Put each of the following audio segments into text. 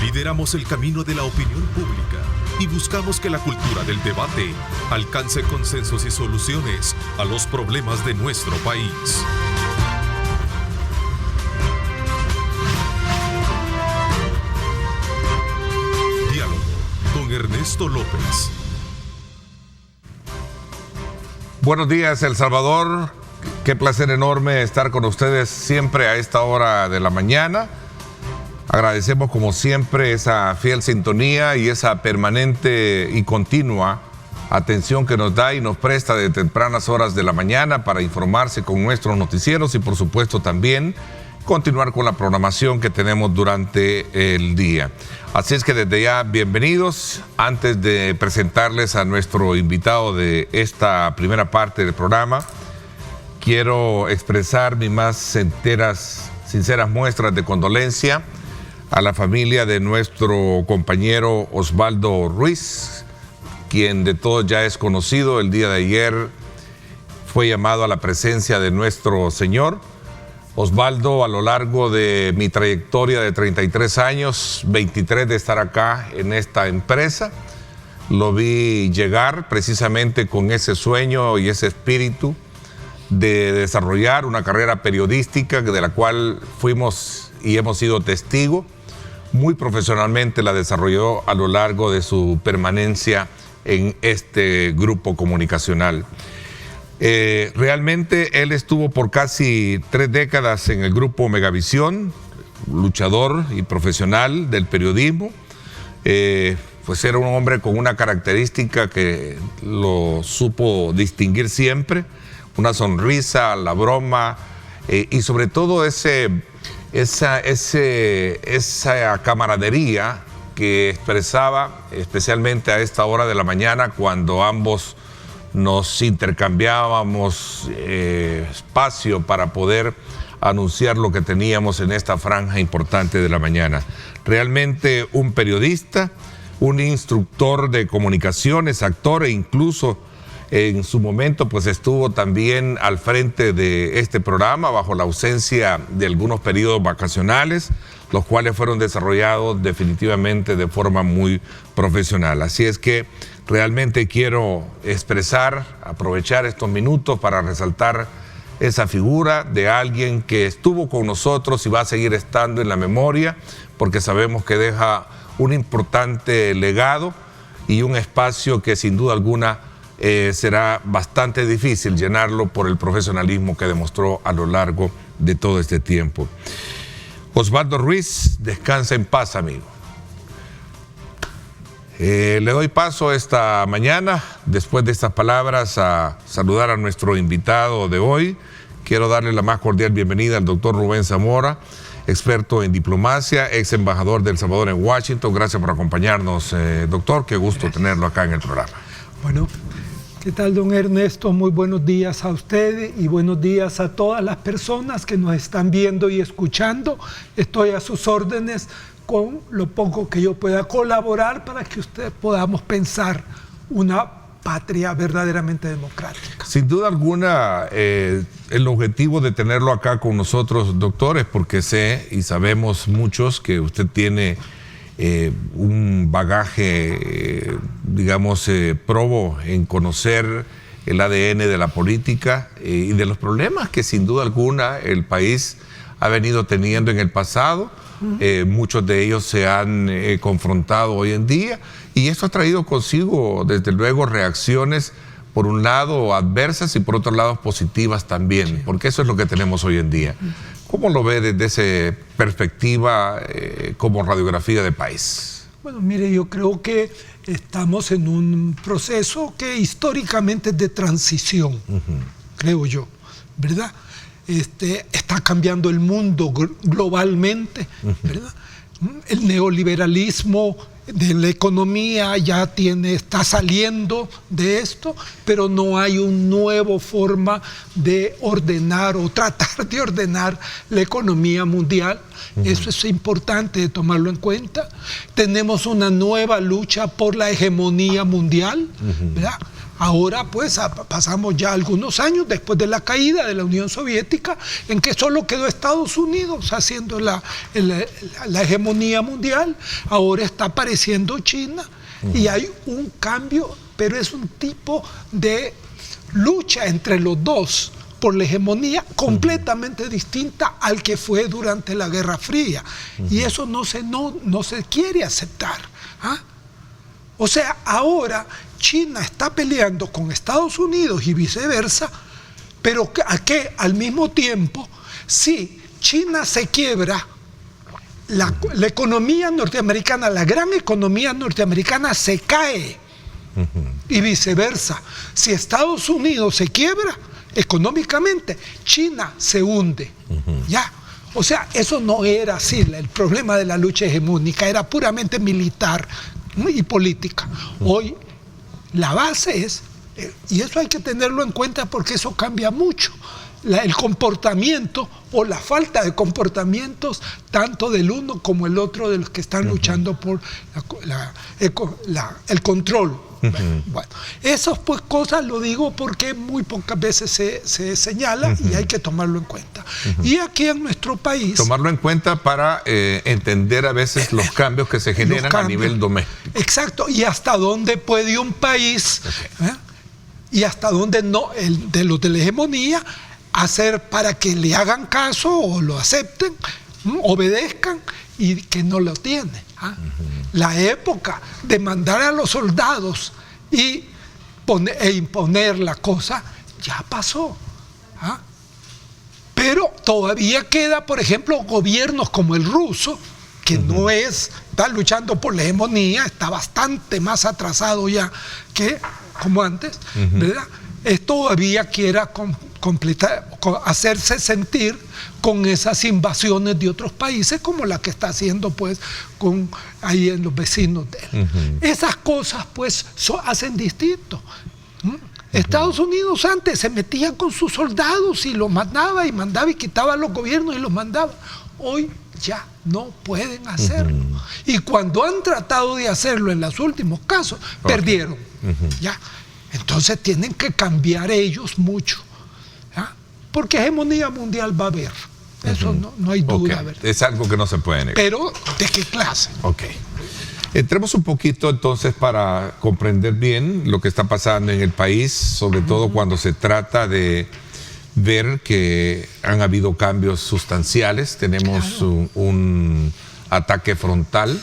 Lideramos el camino de la opinión pública y buscamos que la cultura del debate alcance consensos y soluciones a los problemas de nuestro país. Diálogo con Ernesto López. Buenos días, El Salvador. Qué placer enorme estar con ustedes siempre a esta hora de la mañana. Agradecemos como siempre esa fiel sintonía y esa permanente y continua atención que nos da y nos presta de tempranas horas de la mañana para informarse con nuestros noticieros y por supuesto también continuar con la programación que tenemos durante el día. Así es que desde ya, bienvenidos. Antes de presentarles a nuestro invitado de esta primera parte del programa, quiero expresar mis más sinceras muestras de condolencia a la familia de nuestro compañero Osvaldo Ruiz, quien de todos ya es conocido. El día de ayer fue llamado a la presencia de nuestro Señor. Osvaldo, a lo largo de mi trayectoria de 33 años, 23 de estar acá en esta empresa, lo vi llegar precisamente con ese sueño y ese espíritu de desarrollar una carrera periodística de la cual fuimos y hemos sido testigos. Muy profesionalmente la desarrolló a lo largo de su permanencia en este grupo comunicacional. Realmente él estuvo por casi 3 décadas en el grupo Megavisión, luchador y profesional del periodismo. Pues era un hombre con una característica que lo supo distinguir siempre, una sonrisa, la broma y sobre todo esa camaradería que expresaba especialmente a esta hora de la mañana cuando ambos nos intercambiábamos espacio para poder anunciar lo que teníamos en esta franja importante de la mañana. Realmente un periodista, un instructor de comunicaciones, actor e incluso en su momento pues estuvo también al frente de este programa bajo la ausencia de algunos periodos vacacionales, los cuales fueron desarrollados definitivamente de forma muy profesional. Así es que realmente quiero aprovechar estos minutos para resaltar esa figura de alguien que estuvo con nosotros y va a seguir estando en la memoria, porque sabemos que deja un importante legado y un espacio que sin duda alguna será bastante difícil llenarlo por el profesionalismo que demostró a lo largo de todo este tiempo. Osvaldo Ruiz, descansa en paz, amigo. Le doy paso esta mañana, después de estas palabras, a saludar a nuestro invitado de hoy. Quiero darle la más cordial bienvenida al doctor Rubén Zamora, experto en diplomacia, ex embajador de El Salvador en Washington. Gracias por acompañarnos, doctor. Qué gusto tenerlo acá en el programa. Bueno, ¿qué tal, don Ernesto? Muy buenos días a ustedes y buenos días a todas las personas que nos están viendo y escuchando. Estoy a sus órdenes con lo poco que yo pueda colaborar para que usted podamos pensar una patria verdaderamente democrática. Sin duda alguna, el objetivo de tenerlo acá con nosotros, doctor, es porque sé y sabemos muchos que usted tiene un bagaje, probo en conocer el ADN de la política y de los problemas que sin duda alguna el país ha venido teniendo en el pasado. Muchos de ellos se han confrontado hoy en día y esto ha traído consigo desde luego reacciones por un lado adversas y por otro lado positivas también, porque eso es lo que tenemos hoy en día. ¿Cómo lo ve desde esa perspectiva como radiografía de país? Bueno, mire, yo creo que estamos en un proceso que históricamente es de transición, creo yo, ¿verdad? Está cambiando el mundo globalmente, ¿verdad? El neoliberalismo de la economía ya está saliendo de esto, pero no hay una nueva forma de ordenar o tratar de ordenar la economía mundial. Eso es importante de tomarlo en cuenta. Tenemos una nueva lucha por la hegemonía mundial, ¿verdad? Ahora pues pasamos ya algunos años después de la caída de la Unión Soviética, en que solo quedó Estados Unidos haciendo la hegemonía mundial. Ahora está apareciendo China y hay un cambio, pero es un tipo de lucha entre los dos por la hegemonía completamente distinta al que fue durante la Guerra Fría. Y eso no se quiere aceptar. ¿Ah? O sea, ahora China está peleando con Estados Unidos y viceversa, pero que al mismo tiempo, si China se quiebra, la economía norteamericana, la gran economía norteamericana se cae. Y viceversa. Si Estados Unidos se quiebra económicamente, China se hunde. Ya. O sea, eso no era así. El problema de la lucha hegemónica era puramente militar y política. Hoy la base es, y eso hay que tenerlo en cuenta porque eso cambia mucho, el comportamiento o la falta de comportamientos tanto del uno como el otro de los que están luchando por el control. Bueno, esas pues cosas lo digo porque muy pocas veces se señala y hay que tomarlo en cuenta. Y aquí en nuestro país... Tomarlo en cuenta para entender a veces los cambios que se generan a nivel doméstico. Exacto, y hasta dónde puede un país, y hasta dónde no, de los de la hegemonía, hacer para que le hagan caso o lo acepten, obedezcan, y que no lo tiene. La época de mandar a los soldados e imponer la cosa ya pasó. Pero todavía queda, por ejemplo, gobiernos como el ruso, que no está luchando por la hegemonía, está bastante más atrasado ya que como antes, ¿verdad? Todavía quiera hacerse sentir con esas invasiones de otros países como la que está haciendo pues ahí en los vecinos de él. Esas cosas pues hacen distinto. Estados Unidos antes se metía con sus soldados y los mandaba y quitaba a los gobiernos y los mandaba. Hoy ya no pueden hacerlo. Y cuando han tratado de hacerlo en los últimos casos, perdieron. ¿Ya? Entonces tienen que cambiar ellos mucho. ¿Ya? Porque hegemonía mundial va a haber. Eso no hay duda. ¿Verdad? Es algo que no se puede negar. Pero, ¿de qué clase? Ok. Entremos un poquito entonces para comprender bien lo que está pasando en el país, sobre todo cuando se trata de ver que han habido cambios sustanciales. Tenemos un ataque frontal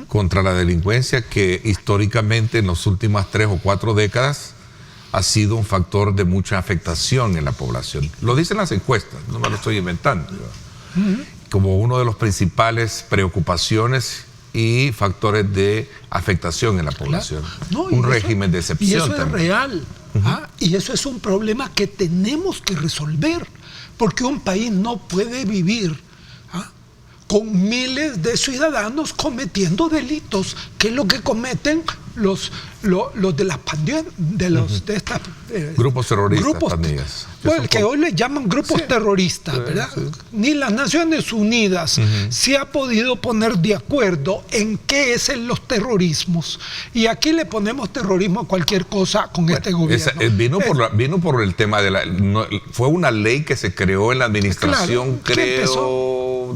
contra la delincuencia que históricamente en las últimas 3 o 4 décadas ha sido un factor de mucha afectación en la población. Lo dicen las encuestas, no me lo estoy inventando. Como uno de los principales preocupaciones y factores de afectación en la población. Un régimen de excepción. Y eso también. Es real. Y eso es un problema que tenemos que resolver, porque un país no puede vivir con miles de ciudadanos cometiendo delitos, que es lo que cometen los de las pandillas, de estas grupos terroristas, pandillas. Bueno, que hoy le llaman grupos terroristas, ¿verdad? Ni las Naciones Unidas se ha podido poner de acuerdo en qué es los terrorismos. Y aquí le ponemos terrorismo a cualquier cosa con este gobierno. Vino por el tema de fue una ley que se creó en la administración, creo,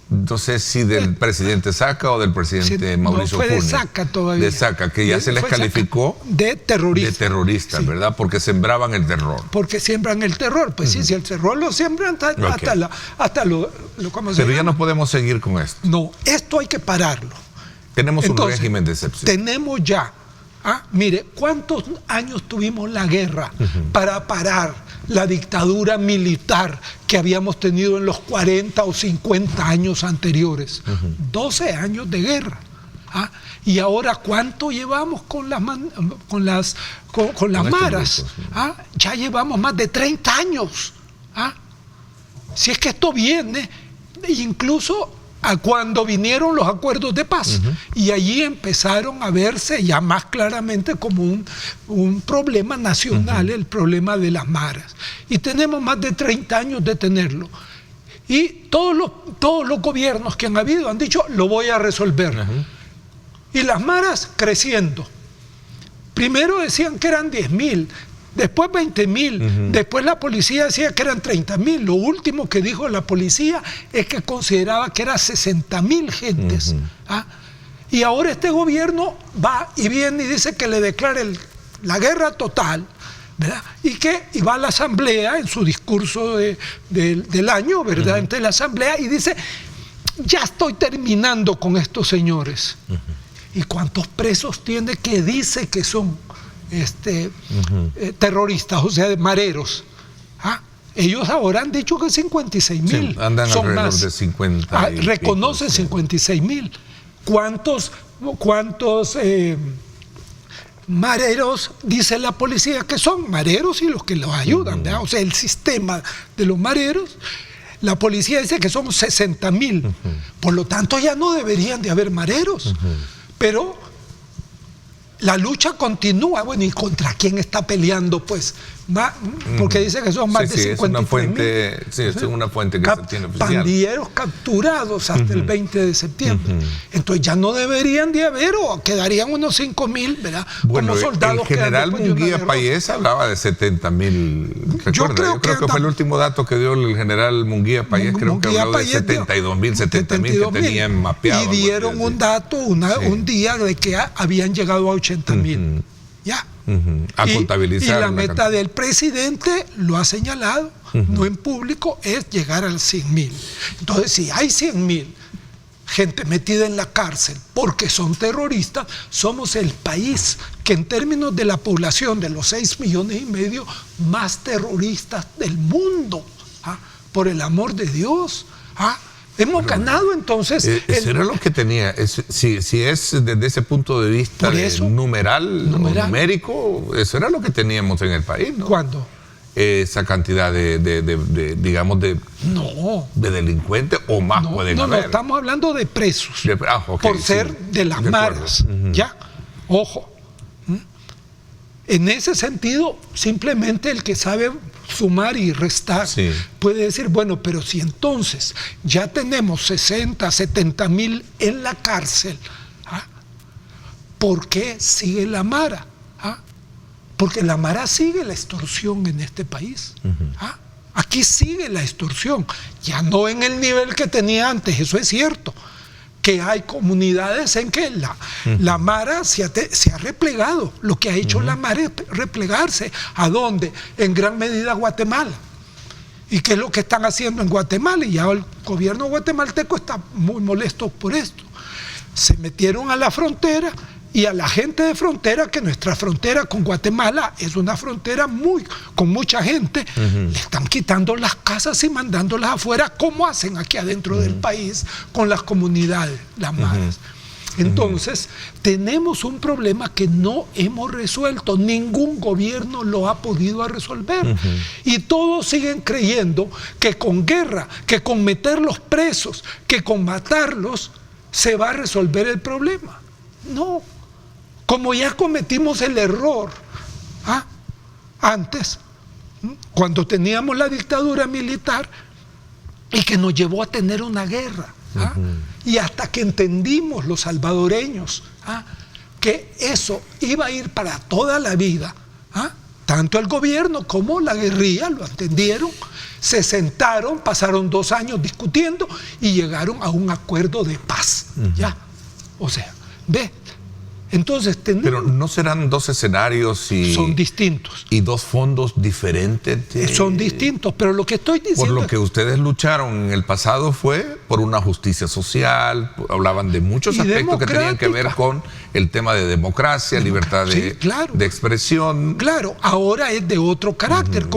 no sé si del presidente Saca o del presidente Mauricio Funes. No, fue de Saca todavía. De Saca, que ya se les calificó de terroristas. De terroristas, ¿verdad? Porque sembraban el terror. Porque siembran el terror. Pues sí, si el terror lo siembran hasta lo ¿cómo se llama? Pero ya no podemos seguir con esto. No, esto hay que pararlo. Tenemos un régimen de excepción. Tenemos ya, mire, ¿cuántos años tuvimos la guerra para parar la dictadura militar que habíamos tenido en los 40 o 50 años anteriores? 12 años de guerra. Y ahora, ¿cuánto llevamos con las maras? Ya llevamos más de 30 años. Si es que esto viene, incluso a cuando vinieron los acuerdos de paz, y allí empezaron a verse ya más claramente como un problema nacional, el problema de las maras. Y tenemos más de 30 años de tenerlo. Y todos los gobiernos que han habido han dicho, lo voy a resolver. Y las maras creciendo. Primero decían que eran 10.000, después 20.000, después la policía decía que eran 30.000. Lo último que dijo la policía es que consideraba que eran 60.000 gentes. Y ahora este gobierno va y viene y dice que le declare la guerra total, ¿verdad? Y va a la asamblea en su discurso del año, ¿verdad? Ante la asamblea, y dice: ya estoy terminando con estos señores. ¿Y cuántos presos tiene que dice que son terroristas, o sea, mareros? Ellos ahora han dicho que 56.000. Sí, andan son alrededor más. de 50. Reconocen 56.000. ¿Cuántos mareros dice la policía que son? Mareros y los que los ayudan, ¿verdad? O sea, el sistema de los mareros. La policía dice que son 60.000. Por lo tanto, ya no deberían de haber mareros. Pero la lucha continúa. Bueno, ¿y contra quién está peleando? Pues, porque dice que son más de 53.000. Sí, es una fuente que se tiene oficial. Pandilleros capturados hasta el 20 de septiembre. Entonces ya no deberían de haber, o quedarían unos 5.000, ¿verdad? Bueno, como soldados. El general Munguía Payés hablaba de 70.000. Yo creo que fue el último dato que dio el general Munguía Payés. Creo que habló de 72.000, 70.000 que tenían mapeados. Y dieron un dato, un día, de que habían llegado a 80.000. Ya. A contabilizar. Y la meta del presidente, lo ha señalado, no en público, es llegar al 100.000. Entonces, si hay 100.000 gente metida en la cárcel porque son terroristas, somos el país que en términos de la población, de los 6,5 millones, más terroristas del mundo. Por el amor de Dios. Hemos ganado entonces. Eso era lo que tenía. Si es desde ese punto de vista numérico, eso era lo que teníamos en el país, ¿no? ¿Cuándo? Esa cantidad digamos, de delincuentes o más pueden haber. No, estamos hablando de presos. Okay, por ser de las maras. Ya, ojo. En ese sentido, simplemente el que sabe sumar y restar puede decir, bueno, pero si entonces ya tenemos 60.000, 70.000 en la cárcel, ¿por qué sigue la mara? Porque la mara sigue la extorsión en este país. Aquí sigue la extorsión, ya no en el nivel que tenía antes, eso es cierto. Que hay comunidades en que la mara se ha replegado. Lo que ha hecho la mara es replegarse. ¿A dónde? En gran medida a Guatemala. ¿Y qué es lo que están haciendo en Guatemala? Y ya el gobierno guatemalteco está muy molesto por esto. Se metieron a la frontera, y a la gente de frontera, que nuestra frontera con Guatemala es una frontera con mucha gente, le están quitando las casas y mandándolas afuera, como hacen aquí adentro del país con las comunidades, las maras. Entonces, tenemos un problema que no hemos resuelto, ningún gobierno lo ha podido resolver. Y todos siguen creyendo que con guerra, que con meterlos presos, que con matarlos, se va a resolver el problema. No. Como ya cometimos el error antes, cuando teníamos la dictadura militar, y que nos llevó a tener una guerra. Y hasta que entendimos los salvadoreños que eso iba a ir para toda la vida, tanto el gobierno como la guerrilla lo entendieron, se sentaron, pasaron 2 años discutiendo y llegaron a un acuerdo de paz. ¿Ya? O sea, ve. Entonces, pero no serán 2 escenarios son distintos. Y 2 fondos diferentes. Son distintos, pero lo que estoy diciendo. Por lo que ustedes lucharon en el pasado fue por una justicia social, hablaban de muchos aspectos que tenían que ver con el tema de democracia, libertad de expresión. Claro, ahora es de otro carácter,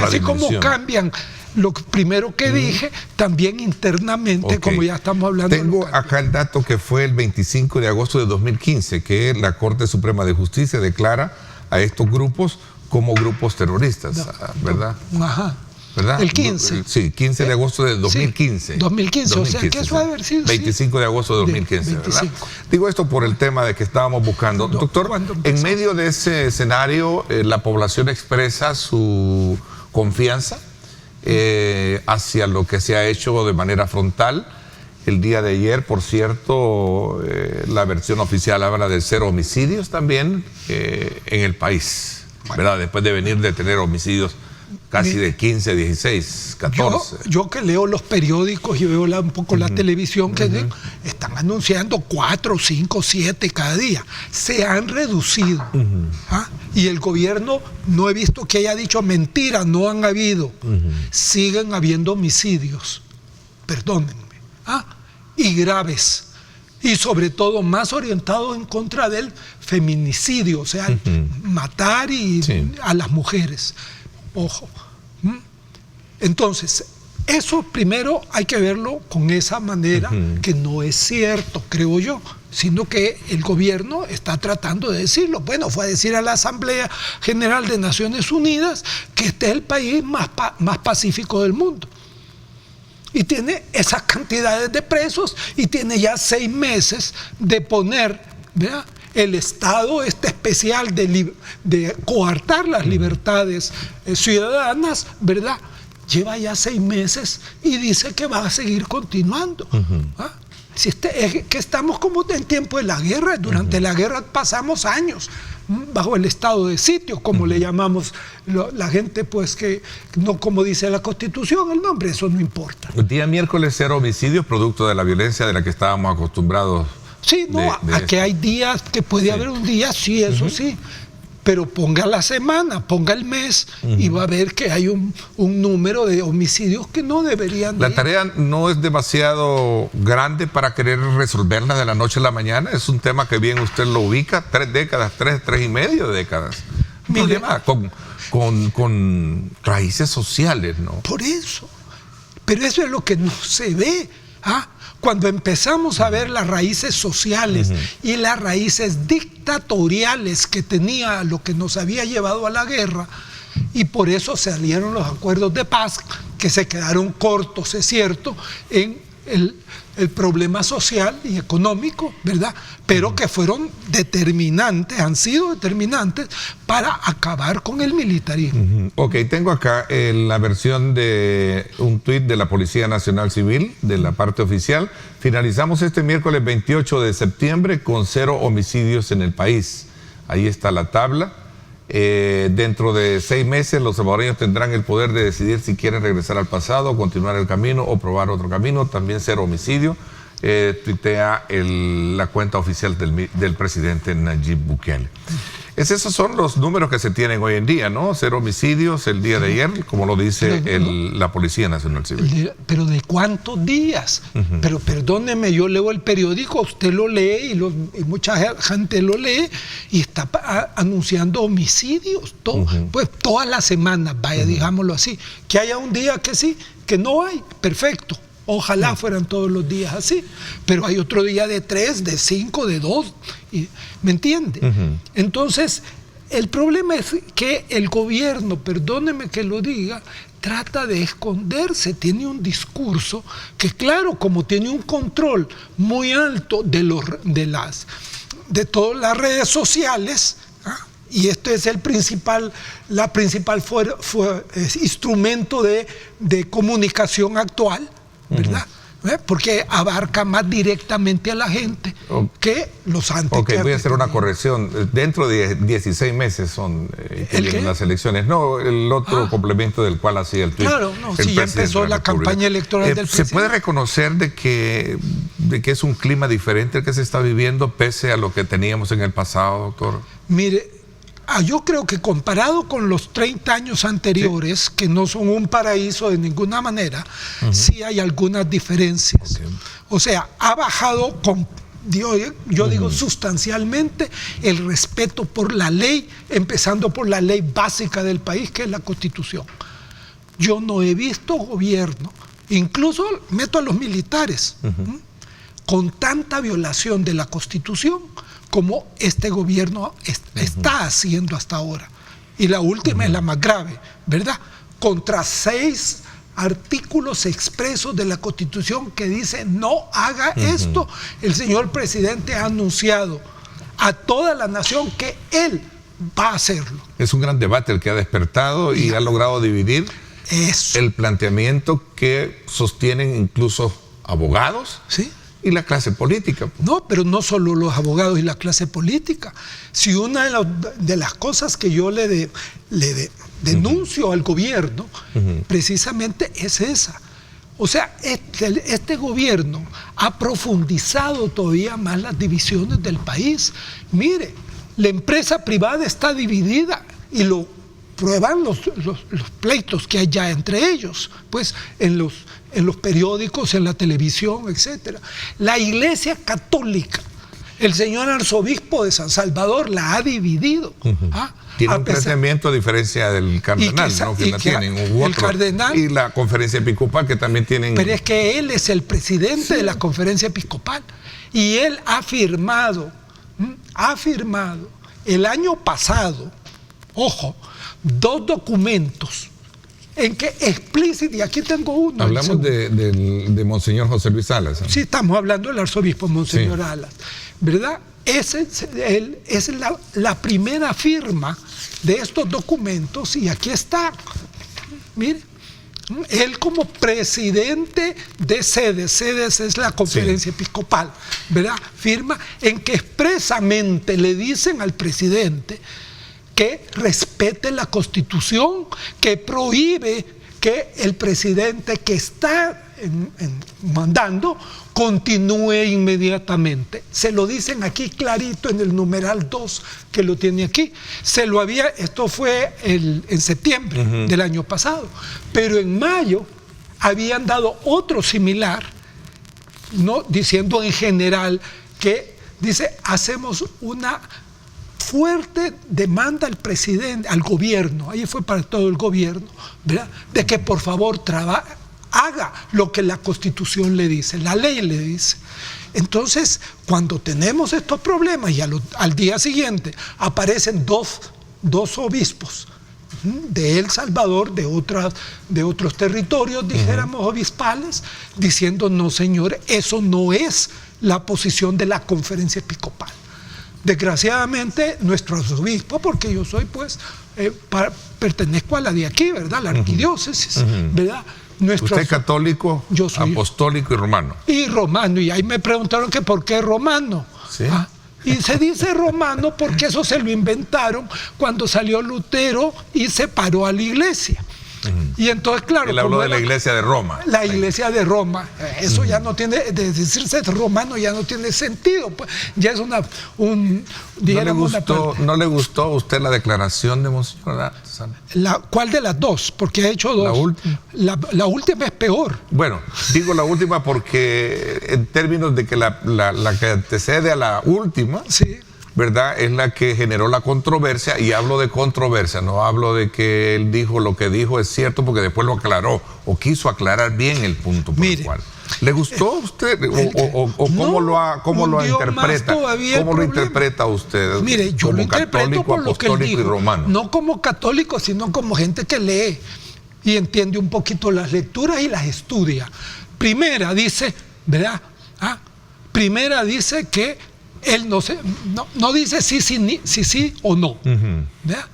así como cambian. Lo primero que dije, también internamente, como ya estamos hablando. Tengo acá el dato que fue el 25 de agosto de 2015, que la Corte Suprema de Justicia declara a estos grupos como grupos terroristas, ¿verdad? ¿Verdad? El 15. Sí, 15 de agosto de 2015. 2015, o sea que eso ha de haber sido. 25 de agosto de 2015, ¿verdad? Digo esto por el tema de que estábamos buscando. Doctor, en medio de ese escenario, la población expresa su confianza hacia lo que se ha hecho de manera frontal. El día de ayer, por cierto, la versión oficial habla de 0 homicidios también en el país, ¿verdad? Después de venir de tener homicidios casi de 15, 16, 14. Yo que leo los periódicos y veo un poco la televisión, que están anunciando 4, 5, 7 cada día. Se han reducido. ¿Ah? Y el gobierno, no he visto que haya dicho mentira, no han habido. Siguen habiendo homicidios, perdónenme, y graves. Y sobre todo más orientados en contra del feminicidio, o sea, matar a las mujeres. Ojo. Entonces, eso primero hay que verlo con esa manera, que no es cierto, creo yo, sino que el gobierno está tratando de decirlo. Bueno, fue a decir a la Asamblea General de Naciones Unidas que este es el país más pacífico del mundo. Y tiene esas cantidades de presos y tiene ya 6 meses de poner, ¿verdad?, el estado especial de coartar las libertades ciudadanas, ¿verdad? Lleva ya 6 meses y dice que va a seguir continuando. Si es que estamos como en tiempo de la guerra. Durante la guerra pasamos años bajo el estado de sitio, como le llamamos la gente, pues que no como dice la Constitución, el nombre, eso no importa. El día miércoles 0 homicidios, producto de la violencia de la que estábamos acostumbrados. Sí, no, aquí hay días que puede haber un día, sí, eso sí, pero ponga la semana, ponga el mes y va a ver que hay un número de homicidios que no deberían de La tarea no es demasiado grande para querer resolverla de la noche a la mañana. Es un tema que bien usted lo ubica, 3 décadas, 3,5 décadas. Un problema con raíces sociales, ¿no? Por eso, pero eso es lo que no se ve, Cuando empezamos a ver las raíces sociales y las raíces dictatoriales que tenía lo que nos había llevado a la guerra, y por eso salieron los acuerdos de paz, que se quedaron cortos, es cierto, en el problema social y económico, ¿verdad? Pero que fueron determinantes, han sido determinantes para acabar con el militarismo. Ok, tengo acá la versión de un tuit de la Policía Nacional Civil, de la parte oficial. Finalizamos este miércoles 28 de septiembre con 0 homicidios en el país. Ahí está la tabla. Dentro de 6 meses los salvadoreños tendrán el poder de decidir si quieren regresar al pasado, continuar el camino o probar otro camino. También 0 homicidio, tuitea la cuenta oficial del presidente Nayib Bukele. Esos son los números que se tienen hoy en día, ¿no? 0 homicidios el día de ayer, como lo dice la Policía Nacional Civil. ¿Pero de cuántos días? Pero perdóneme, yo leo el periódico, usted lo lee y mucha gente lo lee y está anunciando homicidios, pues todas las semanas, vaya, digámoslo así. Que haya un día que sí, que no hay, perfecto. Ojalá fueran todos los días así, pero hay otro día de 3, de 5, de 2, ¿me entiende? Entonces, el problema es que el gobierno, perdóneme que lo diga, trata de esconderse, tiene un discurso que, claro, como tiene un control muy alto de todas las redes sociales, y este es la principal instrumento de comunicación actual, ¿verdad? Porque abarca más directamente a la gente que los antes. Ok, voy a hacer una corrección. Dentro de 16 meses son las elecciones. No, el otro complemento del cual hacía el tuit. Claro, no, si ya empezó la campaña electoral del presidente. ¿Se puede reconocer de que es un clima diferente el que se está viviendo pese a lo que teníamos en el pasado, doctor? Mire, yo creo que comparado con los 30 años anteriores, que no son un paraíso de ninguna manera, sí hay algunas diferencias. O sea, ha bajado, yo digo sustancialmente, el respeto por la ley, empezando por la ley básica del país, que es la Constitución. Yo no he visto gobierno, incluso meto a los militares, con tanta violación de la Constitución como este gobierno está haciendo hasta ahora. Y la última es la más grave, ¿verdad? Contra 6 artículos expresos de la Constitución que dicen no haga esto. El señor presidente ha anunciado a toda la nación que él va a hacerlo. Es un gran debate el que ha despertado y ha logrado dividir el planteamiento que sostienen incluso abogados, ¿sí?, y la clase política. No, pero no solo los abogados y la clase política. Si una de las cosas que yo le denuncio al gobierno, precisamente es esa. O sea, este gobierno ha profundizado todavía más las divisiones del país. Mire, la empresa privada está dividida y lo prueban los pleitos que hay ya entre ellos, pues en los periódicos, en la televisión, etc. La Iglesia Católica, el señor arzobispo de San Salvador la ha dividido. Tiene un planteamiento a diferencia del cardenal, ¿no? Que la tienen, el cardenal, y la conferencia episcopal que también tienen. Pero es que él es el presidente de la conferencia episcopal y él ha firmado el año pasado, ojo, 2 documentos en que explícito, y aquí tengo uno. Hablamos de Monseñor José Luis Salas, ¿no? Sí, estamos hablando del arzobispo Monseñor Alas, ¿verdad? Es la primera firma de estos documentos y aquí está. Mire, él como presidente de CEDES es la conferencia episcopal, ¿verdad? Firma en que expresamente le dicen al presidente que respete la Constitución, que prohíbe que el presidente que está mandando continúe inmediatamente. Se lo dicen aquí clarito en el numeral 2 que lo tiene aquí. Esto fue en septiembre del año pasado, pero en mayo habían dado otro similar, ¿no?, diciendo en general que dice: hacemos una fuerte demanda al presidente, al gobierno, ahí fue para todo el gobierno, ¿verdad?, de que por favor haga lo que la Constitución le dice, la ley le dice. Entonces, cuando tenemos estos problemas y al día siguiente aparecen dos obispos de El Salvador, de otros territorios, dijéramos, obispales, diciendo: no, señor, eso no es la posición de la conferencia episcopal. Desgraciadamente, nuestro arzobispo, porque yo soy, pues, pertenezco a la de aquí, ¿verdad?, la arquidiócesis, ¿verdad? ¿Usted es católico, yo soy apostólico y romano? Y romano, y ahí me preguntaron que por qué romano. ¿Sí? Y se dice romano porque eso se lo inventaron cuando salió Lutero y separó a la iglesia. Y entonces, claro, él habló de la iglesia de Roma. La iglesia de Roma. Eso ya no tiene, de decirse romano ya no tiene sentido. Pues, ya es ¿No le gustó a usted la declaración de Monseñor? ¿Cuál de las dos? Porque ha hecho 2. La última. La última es peor. Bueno, digo la última porque en términos de que la que antecede a la última, sí, ¿verdad?, es la que generó la controversia, y hablo de controversia, no hablo de que él dijo lo que dijo es cierto, porque después lo aclaró o quiso aclarar bien el punto por el cual. ¿Le gustó a usted o cómo lo interpreta? ¿Cómo lo interpreta usted? Mire, yo lo interpreto por lo que él dijo, y romano. No como católico, sino como gente que lee y entiende un poquito las lecturas y las estudia. Primera dice, ¿verdad? Primera dice que él no dice sí o no, ¿verdad?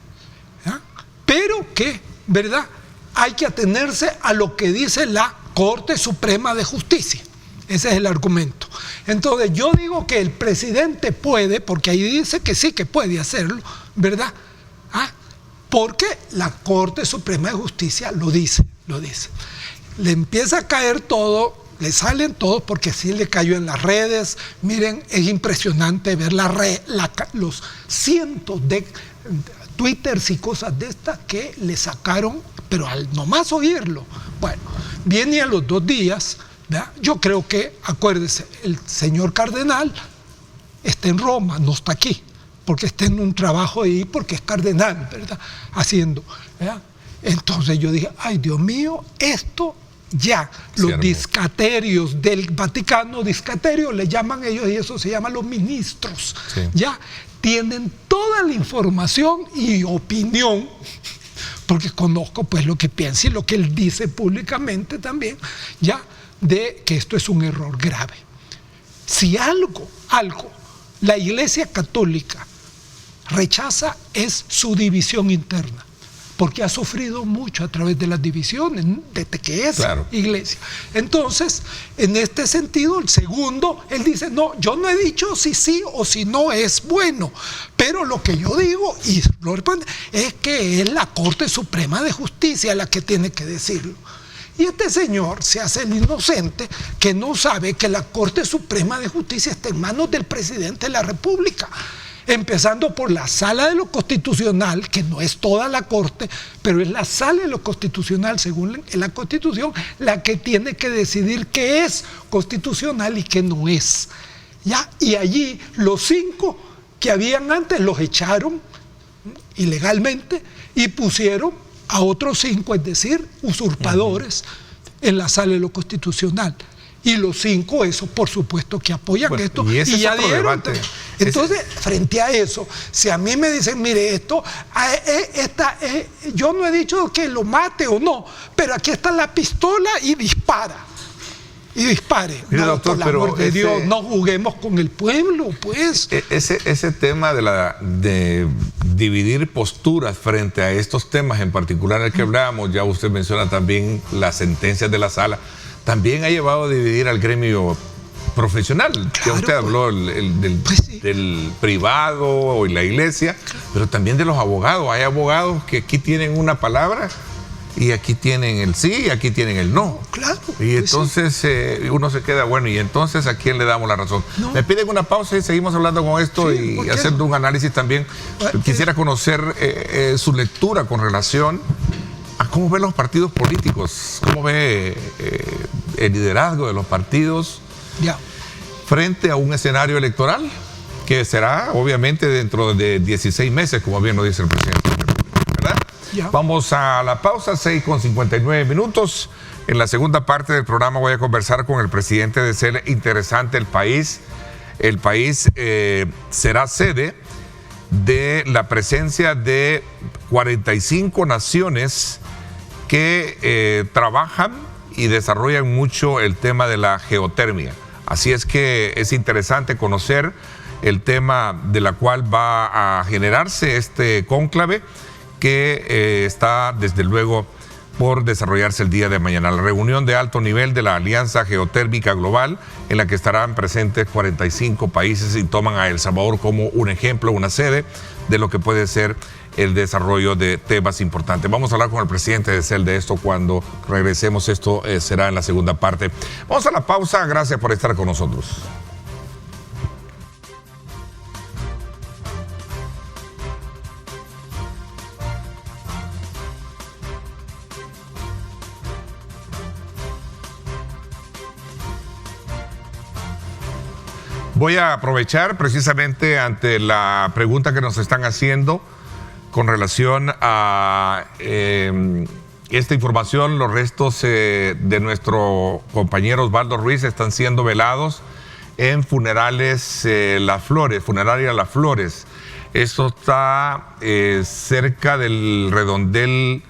Pero que, ¿verdad?, hay que atenerse a lo que dice la Corte Suprema de Justicia. Ese es el argumento. Entonces yo digo que el presidente puede, porque ahí dice que sí, que puede hacerlo, ¿verdad? Porque la Corte Suprema de Justicia lo dice. Le empieza a caer todo. Le salen todos, porque sí le cayó en las redes. Miren, es impresionante ver los cientos de twitters y cosas de estas que le sacaron, pero al nomás oírlo. Bueno, viene a los 2 días, ¿verdad? Yo creo que, acuérdese, el señor cardenal está en Roma, no está aquí, porque está en un trabajo ahí, porque es cardenal, ¿verdad?, haciendo, ¿verdad? Entonces yo dije: ay, Dios mío, esto ya, los discaterios del Vaticano, discaterios le llaman ellos, y eso se llama los ministros, ya tienen toda la información y opinión, porque conozco pues lo que piensa y lo que él dice públicamente también, ya, de que esto es un error grave. Si algo la Iglesia Católica rechaza, es su división interna. porque ha sufrido mucho a través de las divisiones, desde que es iglesia. Entonces, en este sentido, el segundo, él dice, no, yo no he dicho si sí o si no es bueno, pero lo que yo digo, y lo responde, es que es la Corte Suprema de Justicia la que tiene que decirlo. Y este señor se hace el inocente que no sabe que la Corte Suprema de Justicia está en manos del presidente de la República, empezando por la Sala de lo Constitucional, que no es toda la Corte, pero es la Sala de lo Constitucional, según la Constitución, la que tiene que decidir qué es constitucional y qué no es. ¿Ya? Y allí los 5 que habían antes los echaron ilegalmente y pusieron a otros 5, es decir, usurpadores, en la Sala de lo Constitucional. Y los 5, eso por supuesto que apoyan esto. Y ya dieron. Entonces, frente a eso, si a mí me dicen, mire, esto, yo no he dicho que lo mate o no, pero aquí está la pistola y dispara. Y dispare. Mire, no, doctor, por el amor de Dios, no juguemos con el pueblo, pues. Ese tema de dividir posturas frente a estos temas, en particular el que hablábamos, ya usted menciona también las sentencias de la sala, también ha llevado a dividir al gremio profesional. Claro, que usted habló del privado y la iglesia, pero también de los abogados. Hay abogados que aquí tienen una palabra y aquí tienen el sí y aquí tienen el no. Claro. Y entonces uno se queda, bueno, y entonces ¿a quién le damos la razón? No. Me piden una pausa y seguimos hablando con esto y haciendo un análisis también. Quisiera conocer su lectura con relación a cómo ven los partidos políticos, cómo ve el liderazgo de los partidos frente a un escenario electoral que será obviamente dentro de 16 meses, como bien lo dice el presidente. Vamos a la pausa, 6:59. En la segunda parte del programa voy a conversar con el presidente de CELE. Interesante el país. El país será sede de la presencia de 45 naciones que trabajan y desarrollan mucho el tema de la geotermia. Así es que es interesante conocer el tema de la cual va a generarse este cónclave que está desde luego por desarrollarse el día de mañana. La reunión de alto nivel de la Alianza Geotérmica Global, en la que estarán presentes 45 países y toman a El Salvador como un ejemplo, una sede de lo que puede ser el desarrollo de temas importantes. Vamos a hablar con el presidente de CEL de esto cuando regresemos. Esto será en la segunda parte. Vamos a la pausa. Gracias por estar con nosotros. Voy a aprovechar precisamente ante la pregunta que nos están haciendo con relación a esta información. Los restos de nuestro compañero Osvaldo Ruiz están siendo velados en Funerales Las Flores, Funeraria Las Flores. Esto está cerca del redondel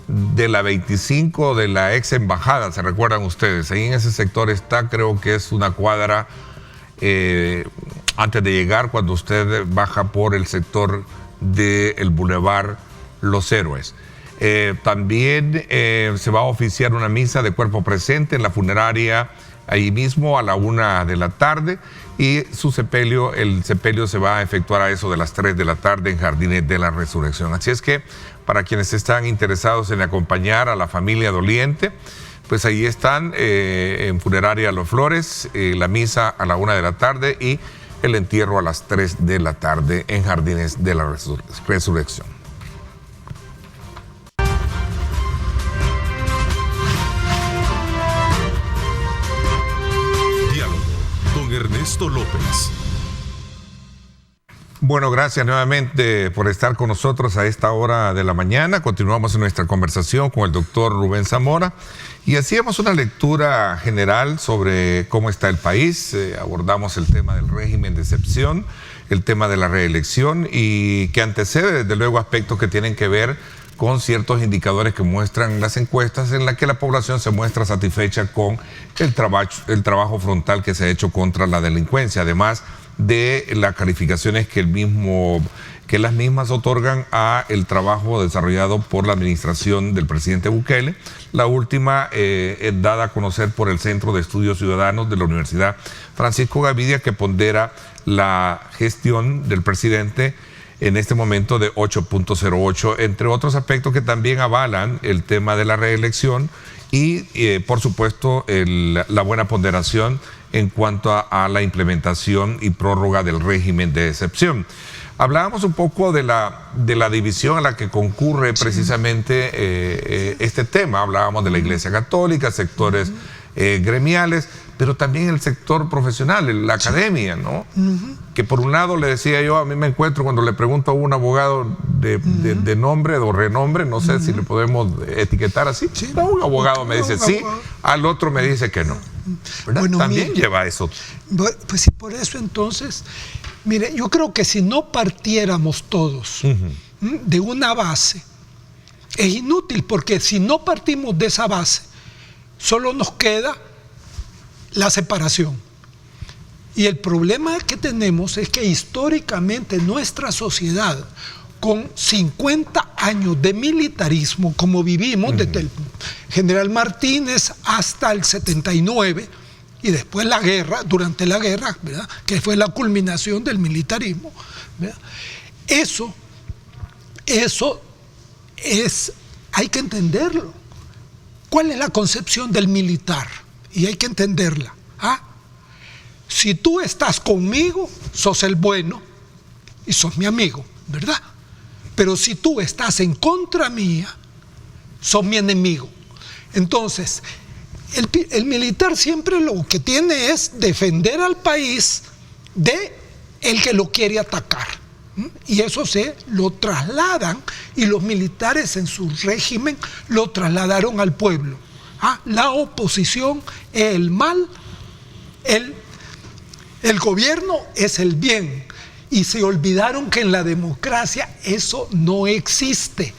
de la 25 de la ex embajada, ¿se recuerdan ustedes? Ahí en ese sector está, creo que es una cuadra antes de llegar, cuando usted baja por el sector del Boulevard Los Héroes. También se va a oficiar una misa de cuerpo presente en la funeraria ahí mismo a la 1 de la tarde y el sepelio se va a efectuar a eso de las 3 de la tarde en Jardines de la Resurrección. Así es que para quienes están interesados en acompañar a la familia doliente, pues ahí están en Funeraria Las Flores, la misa a la 1 de la tarde y el entierro a las 3 de la tarde en Jardines de la Resurrección. Diálogo con Ernesto López. Bueno, gracias nuevamente por estar con nosotros a esta hora de la mañana. Continuamos en nuestra conversación con el doctor Rubén Zamora y hacíamos una lectura general sobre cómo está el país. Abordamos el tema del régimen de excepción, el tema de la reelección y que antecede desde luego aspectos que tienen que ver con ciertos indicadores que muestran las encuestas en las que la población se muestra satisfecha con el trabajo frontal que se ha hecho contra la delincuencia, además de las calificaciones que las mismas otorgan a el trabajo desarrollado por la administración del presidente Bukele. La última es dada a conocer por el Centro de Estudios Ciudadanos de la Universidad Francisco Gavidia, que pondera la gestión del presidente en este momento de 8.08, entre otros aspectos que también avalan el tema de la reelección y, por supuesto, la buena ponderación en cuanto a la implementación y prórroga del régimen de excepción. Hablábamos un poco de la división a la que concurre precisamente este tema. Hablábamos de la Iglesia Católica, sectores gremiales, pero también el sector profesional, la academia, ¿no? Que por un lado le decía yo, a mí me encuentro cuando le pregunto a un abogado de nombre o renombre, no sé si le podemos etiquetar así, sí, un abogado me dice sí, al otro me dice que no. Bueno, también lleva eso. Pues sí, por eso entonces, mire, yo creo que si no partiéramos todos de una base, es inútil, porque si no partimos de esa base, solo nos queda la separación. Y el problema que tenemos es que históricamente nuestra sociedad, con 50 años de militarismo, como vivimos desde el general Martínez hasta el 79, y después la guerra, durante la guerra, ¿verdad?, que fue la culminación del militarismo, ¿verdad? Eso es, hay que entenderlo. ¿Cuál es la concepción del militar? Y hay que entenderla. Si tú estás conmigo, sos el bueno y sos mi amigo, ¿verdad? Pero si tú estás en contra mía, sos mi enemigo. Entonces, el militar siempre lo que tiene es defender al país de el que lo quiere atacar. Y eso se lo trasladan, y los militares en su régimen lo trasladaron al pueblo. La oposición es el mal, el gobierno es el bien. Y se olvidaron que en la democracia eso no existe,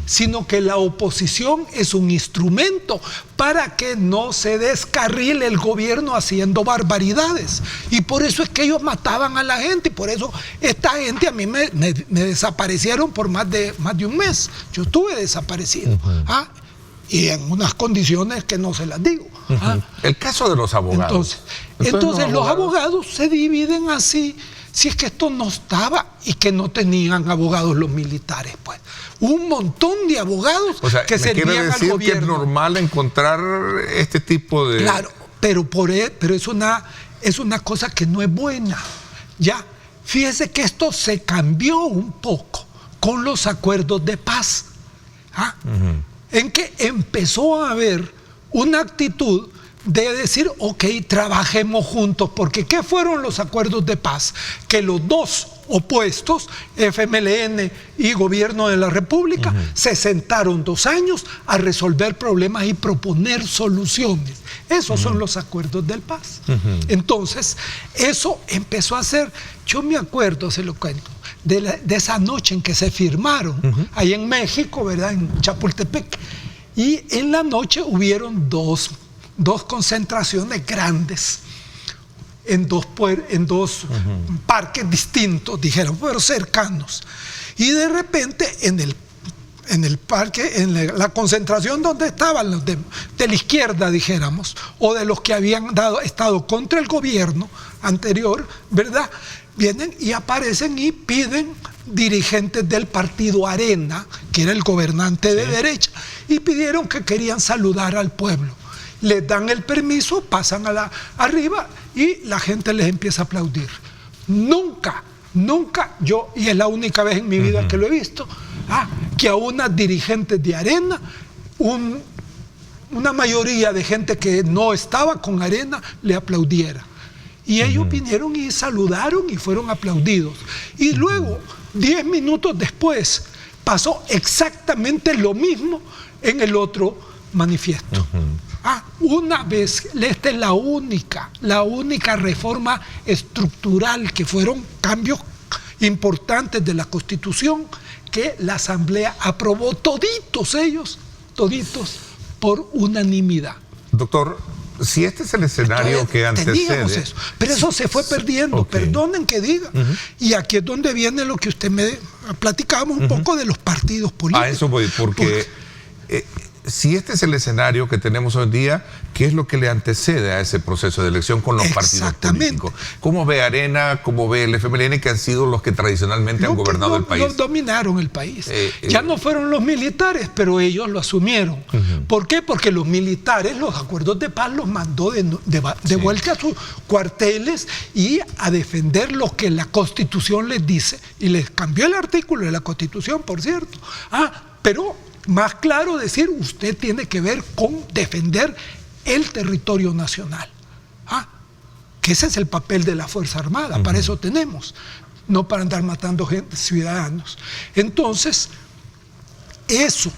sino que la oposición es un instrumento para que no se descarrile el gobierno haciendo barbaridades. Y por eso es que ellos mataban a la gente, y por eso esta gente a mí me desaparecieron por más de un mes. Yo estuve desaparecido. Y en unas condiciones que no se las digo. El caso de los abogados. Entonces los abogados se dividen así. Si es que esto no estaba y que no tenían abogados los militares, pues. Un montón de abogados, o sea, que servían al gobierno. Que es normal encontrar este tipo de... Claro, pero es una cosa que no es buena. Ya, fíjese que esto se cambió un poco con los acuerdos de paz. En que empezó a haber una actitud de decir, ok, trabajemos juntos, porque ¿qué fueron los acuerdos de paz? Que los dos opuestos, FMLN y Gobierno de la República, se sentaron 2 años a resolver problemas y proponer soluciones. Esos son los acuerdos de paz. Entonces, eso empezó a ser, yo me acuerdo, se lo cuento, de esa noche en que se firmaron, ahí en México, ¿verdad?, en Chapultepec, y en la noche hubieron dos concentraciones grandes en dos parques distintos, dijeron, pero cercanos. Y de repente en el parque, en la concentración donde estaban los de la izquierda, dijéramos, o de los que habían estado contra el gobierno anterior, ¿verdad?, vienen y aparecen y piden dirigentes del partido Arena, que era el gobernante de derecha, y pidieron que querían saludar al pueblo. Les dan el permiso, pasan arriba y la gente les empieza a aplaudir. Nunca yo, y es la única vez en mi vida que lo he visto, que a unas dirigentes de Arena, una mayoría de gente que no estaba con Arena, le aplaudiera. Y ellos vinieron y saludaron y fueron aplaudidos. Y luego, 10 minutos después, pasó exactamente lo mismo en el otro manifiesto. Una vez, esta es la única reforma estructural, que fueron cambios importantes de la Constitución, que la Asamblea aprobó toditos por unanimidad. Doctor, si este es el escenario Entonces, que antecede... teníamos eso, pero eso se fue perdiendo, perdonen que diga. Y aquí es donde viene lo que usted me platicábamos un poco de los partidos políticos. A eso voy, porque si este es el escenario que tenemos hoy en día, ¿qué es lo que le antecede a ese proceso de elección con los partidos políticos? ¿Cómo ve Arena, cómo ve el FMLN, que han sido los que tradicionalmente han gobernado el país? Dominaron el país. Ya no fueron los militares, pero ellos lo asumieron. ¿Por qué? Porque los militares, los acuerdos de paz, los mandó de vuelta a sus cuarteles y a defender lo que la Constitución les dice. Y les cambió el artículo de la Constitución, por cierto. Pero más claro decir, usted tiene que ver con defender el territorio nacional. Que ese es el papel de la Fuerza Armada, para eso tenemos, no para andar matando ciudadanos. Entonces, eso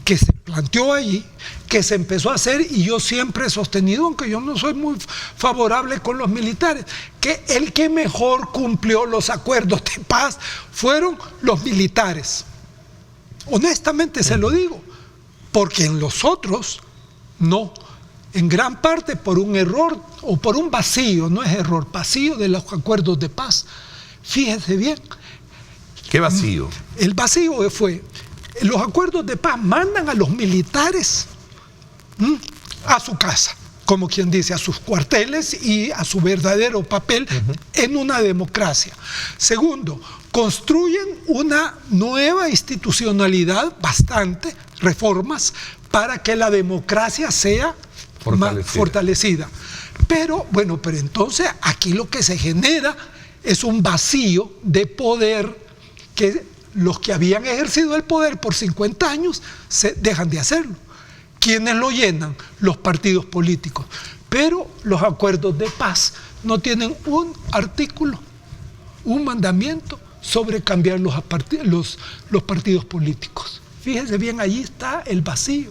que se planteó allí, que se empezó a hacer, y yo siempre he sostenido, aunque yo no soy muy favorable con los militares, que el que mejor cumplió los acuerdos de paz fueron los militares. Honestamente se lo digo, porque en los otros no, en gran parte por un error o por un vacío, no es error, vacío de los acuerdos de paz. Fíjense bien. ¿Qué vacío? El vacío fue, los acuerdos de paz mandan a los militares a su casa, como quien dice, a sus cuarteles y a su verdadero papel en una democracia. Segundo, construyen una nueva institucionalidad, bastante reformas, para que la democracia sea fortalecida. Pero entonces aquí lo que se genera es un vacío de poder, que los que habían ejercido el poder por 50 años dejan de hacerlo. ¿Quiénes lo llenan? Los partidos políticos. Pero los acuerdos de paz no tienen un artículo, un mandamiento sobre cambiar los partidos políticos. Fíjense bien, allí está el vacío.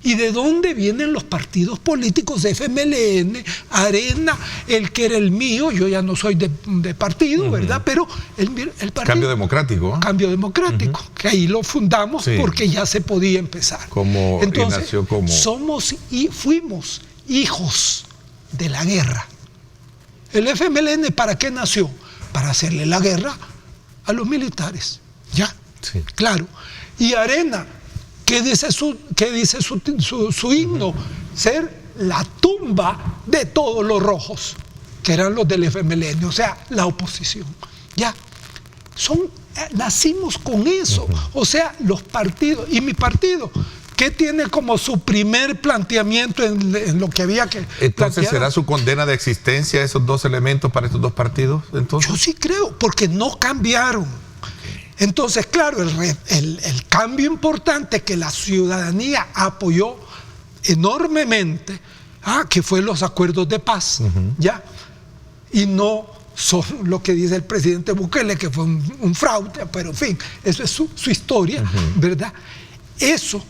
¿Y de dónde vienen los partidos políticos? FMLN, Arena, el que era el mío, yo ya no soy de partido, ¿verdad? Pero el partido... Cambio Democrático. Cambio Democrático, que ahí lo fundamos porque ya se podía empezar. Entonces, nació como... somos y fuimos hijos de la guerra. ¿El FMLN para qué nació? Para hacerle la guerra a los militares. ¿Ya? Sí. Claro. Y Arena, ¿qué dice su himno? Ser la tumba de todos los rojos, que eran los del FMLN, o sea, la oposición. Ya. Nacimos con eso. O sea, los partidos, y mi partido, ¿qué tiene como su primer planteamiento en lo que había que entonces plantear? ¿Será su condena de existencia esos dos elementos para estos dos partidos? Entonces, yo sí creo, porque no cambiaron. Entonces, claro, el cambio importante que la ciudadanía apoyó enormemente, que fue los acuerdos de paz, ¿ya? Y no son lo que dice el presidente Bukele, que fue un fraude, pero en fin, eso es su historia, ¿verdad? Eso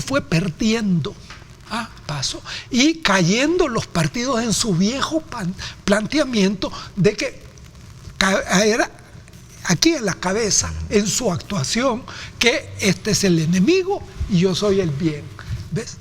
fue perdiendo paso y cayendo los partidos en su viejo planteamiento de que era aquí en la cabeza, en su actuación, que este es el enemigo y yo soy el bien. ¿Ves?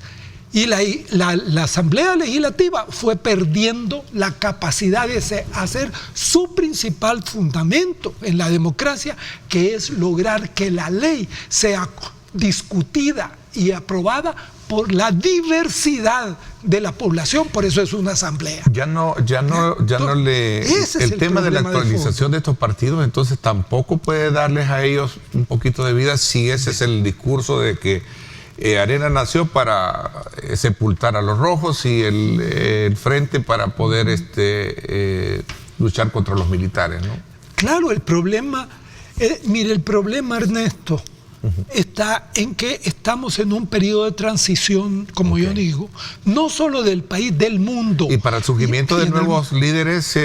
Y la Asamblea Legislativa fue perdiendo la capacidad de hacer su principal fundamento en la democracia, que es lograr que la ley sea discutida y aprobada por la diversidad de la población, por eso es una asamblea. El tema de la actualización de estos partidos, entonces tampoco puede darles a ellos un poquito de vida si ese es el discurso de que Arena nació para sepultar a los rojos y el frente para poder luchar contra los militares, ¿no? Claro, el problema, mire, el problema, Ernesto, está en que estamos en un periodo de transición, como yo digo, no solo del país, del mundo. ¿Y para el surgimiento de nuevos líderes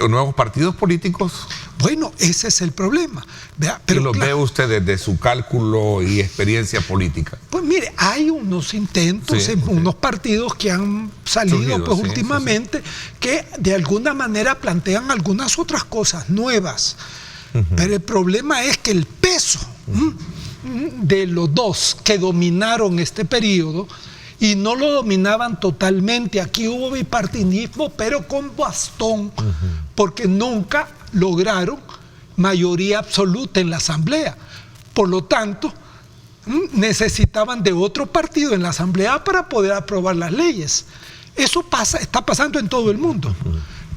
o nuevos partidos políticos? Bueno, ese es el problema. Pero lo ve usted desde su cálculo y experiencia política. Pues mire, hay unos intentos en unos partidos que han salido últimamente que de alguna manera plantean algunas otras cosas nuevas. Pero el problema es que el peso de los dos que dominaron este periodo, y no lo dominaban totalmente. Aquí hubo bipartidismo, pero con bastón, porque nunca lograron mayoría absoluta en la Asamblea. Por lo tanto, necesitaban de otro partido en la Asamblea para poder aprobar las leyes. Eso está pasando en todo el mundo.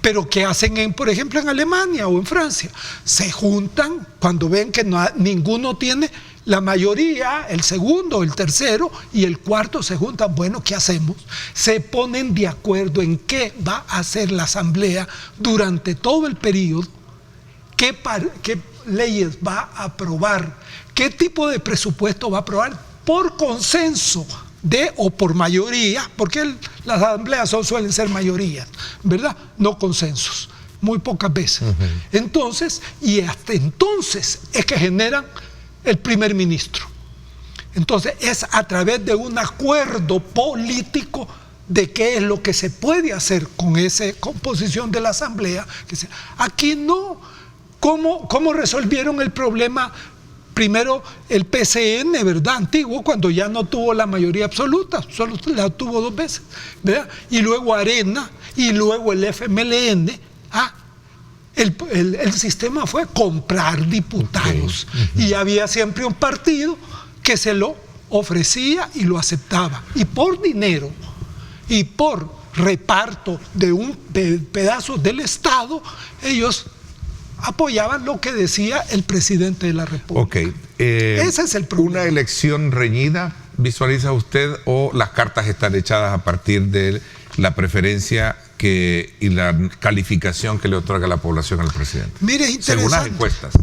Pero ¿qué hacen, por ejemplo, en Alemania o en Francia? Se juntan cuando ven que ninguno tiene la mayoría, el segundo, el tercero y el cuarto se juntan. Bueno, ¿qué hacemos? Se ponen de acuerdo en qué va a hacer la Asamblea durante todo el periodo, qué leyes va a aprobar, qué tipo de presupuesto va a aprobar por consenso o por mayoría, porque las asambleas suelen ser mayorías, ¿verdad? No consensos, muy pocas veces. Entonces, y hasta entonces es que generan el primer ministro. Entonces es a través de un acuerdo político de qué es lo que se puede hacer con esa composición de la Asamblea. Aquí no. ¿Cómo resolvieron el problema? Primero el PCN, ¿verdad? Antiguo, cuando ya no tuvo la mayoría absoluta, solo la tuvo 2 veces, ¿verdad? Y luego Arena, y luego el FMLN. El sistema fue comprar diputados. Y había siempre un partido que se lo ofrecía y lo aceptaba. Y por dinero y por reparto de pedazos del Estado, ellos apoyaban lo que decía el presidente de la República. Ese es el problema. ¿Una elección reñida visualiza usted, o las cartas están echadas a partir de la preferencia y la calificación que le otorga la población al presidente? Mire, es interesante. Según las encuestas.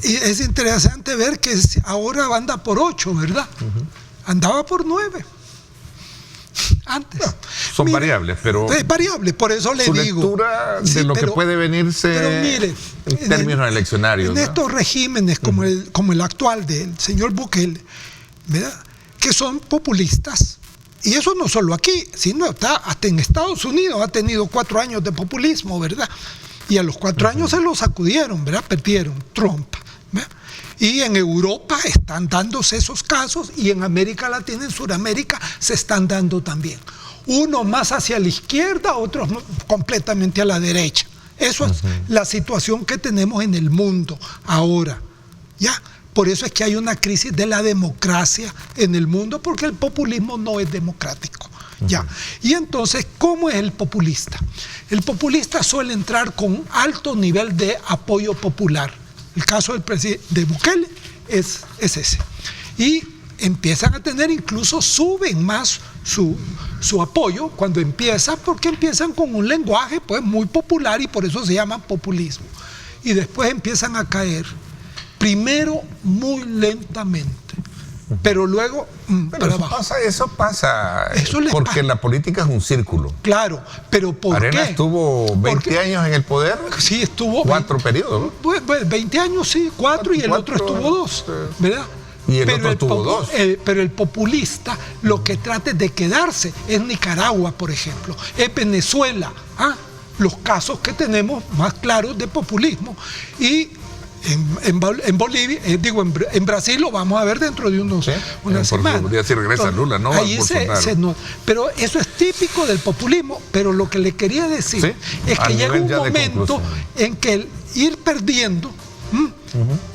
Es interesante ver que ahora anda por 8, ¿verdad? Andaba por 9. Antes. No, son variables, pero... Es variable, por eso le digo. Su lectura de lo que puede venirse mire, en términos eleccionarios. En estos regímenes como el actual del señor Bukele, ¿verdad?, que son populistas, y eso no solo aquí, sino hasta en Estados Unidos ha tenido 4 años de populismo, ¿verdad? Y a los 4 años se lo sacudieron, ¿verdad? Perdieron Trump, ¿verdad? Y en Europa están dándose esos casos, y en América Latina, en Sudamérica, se están dando también. Unos más hacia la izquierda, otros completamente a la derecha. Eso es la situación que tenemos en el mundo ahora, ¿ya? Por eso es que hay una crisis de la democracia en el mundo, porque el populismo no es democrático, ¿ya? Y entonces, ¿cómo es el populista? El populista suele entrar con un alto nivel de apoyo popular. El caso del presidente de Bukele es ese. Y empiezan a tener, incluso suben más su apoyo cuando porque empiezan con un lenguaje pues muy popular, y por eso se llama populismo. Y después empiezan a caer, primero muy lentamente, pero luego para abajo. Eso pasa porque pasa. La política es un círculo. Claro, pero ¿por qué? Arena estuvo 20 años en el poder. Sí, estuvo 4 periodos, ¿no? Pues 20 años, sí, 4, y el otro estuvo 2, ¿verdad? Y el otro tuvo 2. Pero el populista lo que trata es de quedarse. Es Nicaragua, por ejemplo. Es Venezuela. Los casos que tenemos más claros de populismo. Y en Bolivia, en Brasil lo vamos a ver dentro de una semana. Ya si regresa Lula, ¿no? Ahí pero eso es típico del populismo. Pero lo que le quería decir es que llega un momento en que el ir perdiendo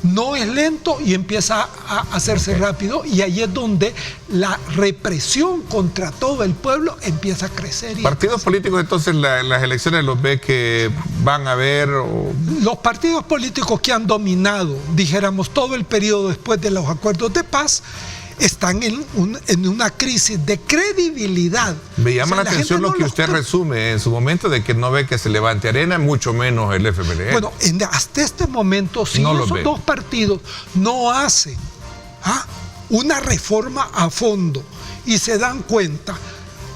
no es lento y empieza a hacerse rápido, y ahí es donde la represión contra todo el pueblo empieza a crecer. ¿Partidos políticos entonces las elecciones los ve que van a haber? Los partidos políticos que han dominado, dijéramos, todo el periodo después de los acuerdos de paz, están en una crisis de credibilidad. Me llama la atención lo que usted resume en su momento, de que no ve que se levante Arena, mucho menos el FMLN. Bueno, hasta este momento, si esos dos partidos no hacen una reforma a fondo y se dan cuenta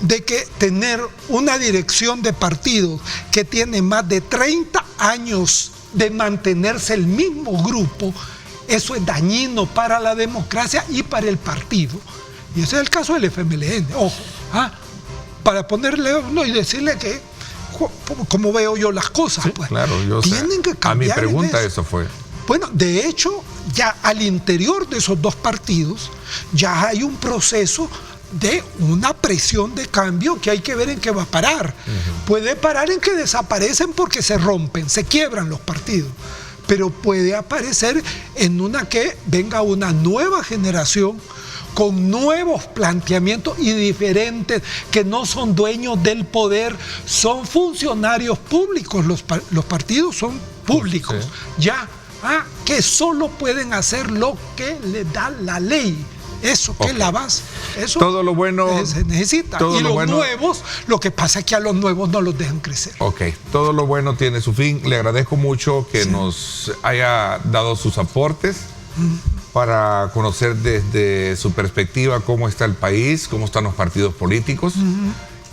de que tener una dirección de partidos que tiene más de 30 años de mantenerse el mismo grupo, eso es dañino para la democracia y para el partido. Y ese es el caso del FMLN. Ojo, para ponerle uno y decirle que, como veo yo las cosas, pues, claro, tienen que cambiar. A mi pregunta eso fue. Bueno, de hecho, ya al interior de esos dos partidos ya hay un proceso de una presión de cambio que hay que ver en qué va a parar. Puede parar en que desaparecen porque se rompen, se quiebran los partidos, pero puede aparecer en una que venga una nueva generación con nuevos planteamientos y diferentes, que no son dueños del poder, son funcionarios públicos, los partidos son públicos, sí. Que solo pueden hacer lo que les da la ley. Eso, que es la base. Eso todo lo bueno se necesita. Y los nuevos, lo que pasa es que a los nuevos no los dejan crecer. Ok, todo lo bueno tiene su fin. Le agradezco mucho que nos haya dado sus aportes para conocer desde su perspectiva cómo está el país, cómo están los partidos políticos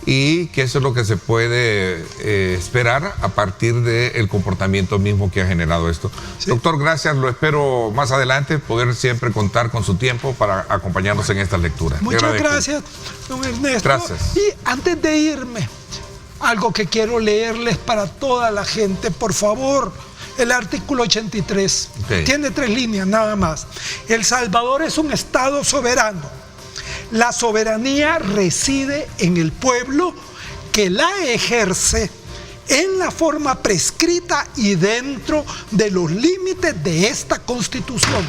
y que eso es lo que se puede esperar a partir del comportamiento mismo que ha generado esto. Sí. Doctor, gracias. Lo espero más adelante poder siempre contar con su tiempo para acompañarnos en esta lectura. Muchas gracias, don Ernesto. Gracias. Y antes de irme, algo que quiero leerles para toda la gente, por favor. El artículo 83 tiene 3 líneas nada más. El Salvador es un Estado soberano. La soberanía reside en el pueblo que la ejerce en la forma prescrita y dentro de los límites de esta Constitución.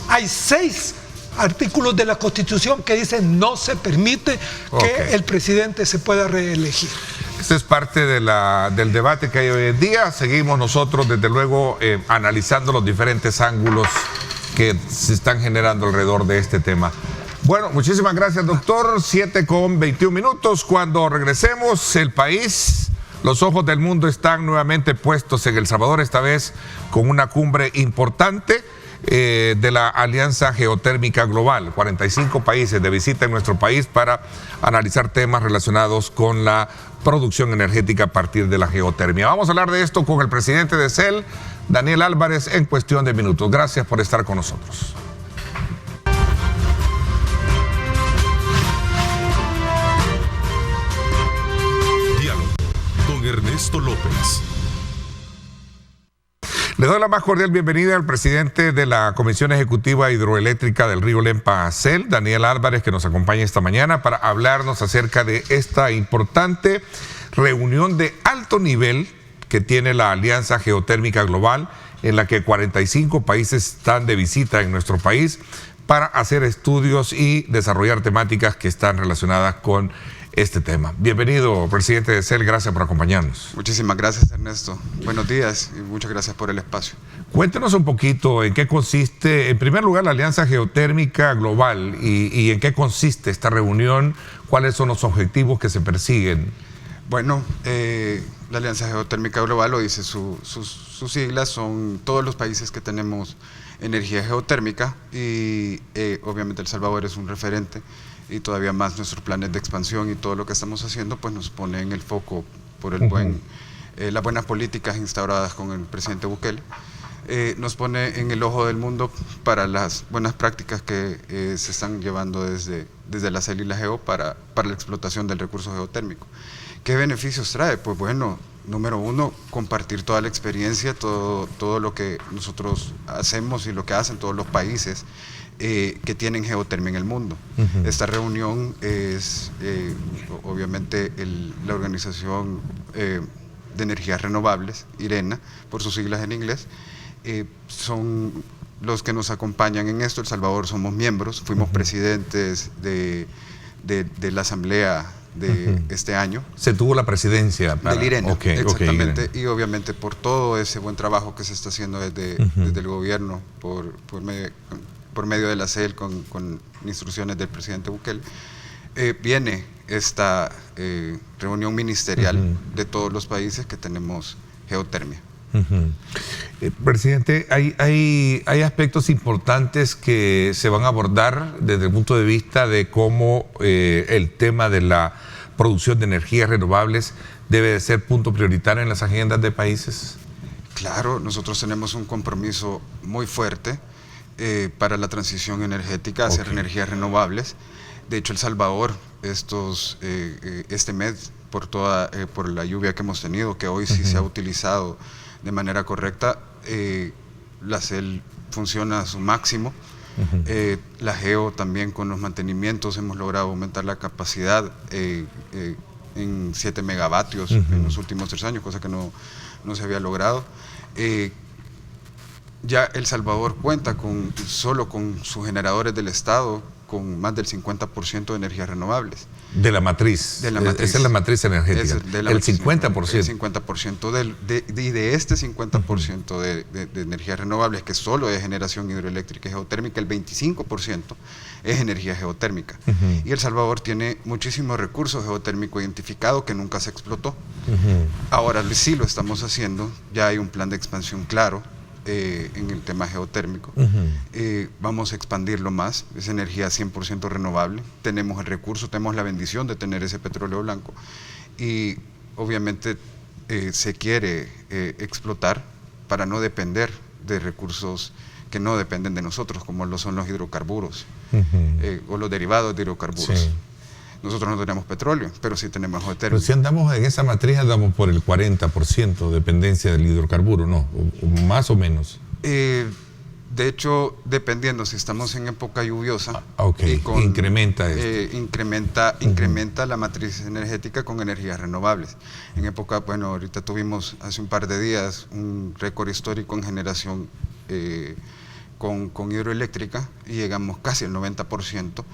Hay 6 artículos de la Constitución que dicen no se permite que el presidente se pueda reelegir. Esta es parte de del debate que hay hoy en día. Seguimos nosotros, desde luego, analizando los diferentes ángulos que se están generando alrededor de este tema. Bueno, muchísimas gracias, doctor. 7:21. Cuando regresemos, el país, los ojos del mundo están nuevamente puestos en El Salvador, esta vez con una cumbre importante de la Alianza Geotérmica Global. 45 países de visita en nuestro país para analizar temas relacionados con la producción energética a partir de la geotermia. Vamos a hablar de esto con el presidente de CEL, Daniel Álvarez, en cuestión de minutos. Gracias por estar con nosotros. Diálogo con Ernesto López. Le doy la más cordial bienvenida al presidente de la Comisión Ejecutiva Hidroeléctrica del Río Lempa, CEL, Daniel Álvarez, que nos acompaña esta mañana para hablarnos acerca de esta importante reunión de alto nivel que tiene la Alianza Geotérmica Global, en la que 45 países están de visita en nuestro país para hacer estudios y desarrollar temáticas que están relacionadas con este tema. Bienvenido, presidente de CEL, gracias por acompañarnos. Muchísimas gracias, Ernesto. Buenos días y muchas gracias por el espacio. Cuéntenos un poquito en qué consiste, en primer lugar, la Alianza Geotérmica Global y en qué consiste esta reunión, cuáles son los objetivos que se persiguen. Bueno, la Alianza Geotérmica Global, lo dice sus siglas, son todos los países que tenemos energía geotérmica y obviamente El Salvador es un referente y todavía más nuestros planes de expansión y todo lo que estamos haciendo pues nos pone en el foco por el las buenas políticas instauradas con el presidente Bukele. Nos pone en el ojo del mundo para las buenas prácticas que se están llevando desde la CEL y la Geo para la explotación del recurso geotérmico. ¿Qué beneficios trae? Pues bueno, número uno, compartir toda la experiencia, todo lo que nosotros hacemos y lo que hacen todos los países que tienen geotermia en el mundo. Esta reunión es obviamente la Organización de Energías Renovables, IRENA, por sus siglas en inglés, son los que nos acompañan en esto. El Salvador somos miembros, fuimos presidentes de la asamblea de este año. Se tuvo la presidencia del IRENA, exactamente, y obviamente por todo ese buen trabajo que se está haciendo desde el gobierno por medio de la CEL con instrucciones del presidente Bukele, viene esta reunión ministerial de todos los países que tenemos geotermia. Presidente, hay aspectos importantes que se van a abordar desde el punto de vista de cómo el tema de la producción de energías renovables debe de ser punto prioritario en las agendas de países. Claro, nosotros tenemos un compromiso muy fuerte para la transición energética hacia energías renovables. De hecho, El Salvador, este mes, por la lluvia que hemos tenido, que hoy sí se ha utilizado de manera correcta, la CEL funciona a su máximo. La Geo también, con los mantenimientos hemos logrado aumentar la capacidad en 7 megavatios en los últimos 3 años, cosa que no se había logrado. Ya El Salvador cuenta solo con sus generadores del Estado con más del 50% de energías renovables. De la matriz. De la matriz. Esa es la matriz energética. El 50%. El 50%. De este 50% de energías renovables, que solo es generación hidroeléctrica y geotérmica, el 25% es energía geotérmica. Y El Salvador tiene muchísimos recursos geotérmicos identificados que nunca se explotó. Ahora sí lo estamos haciendo, ya hay un plan de expansión claro. En el tema geotérmico, vamos a expandirlo más, es energía 100% renovable, tenemos el recurso, tenemos la bendición de tener ese petróleo blanco y obviamente se quiere explotar para no depender de recursos que no dependen de nosotros, como lo son los hidrocarburos o los derivados de hidrocarburos. Sí. Nosotros no tenemos petróleo, pero sí tenemos geotérmico. Pero si andamos en esa matriz, andamos por el 40% de dependencia del hidrocarburo, ¿no? O más o menos. De hecho, dependiendo, si estamos en época lluviosa, incrementa esto. Incrementa la matriz energética con energías renovables. En época, bueno, ahorita tuvimos hace un par de días un récord histórico en generación con hidroeléctrica y llegamos casi al 90%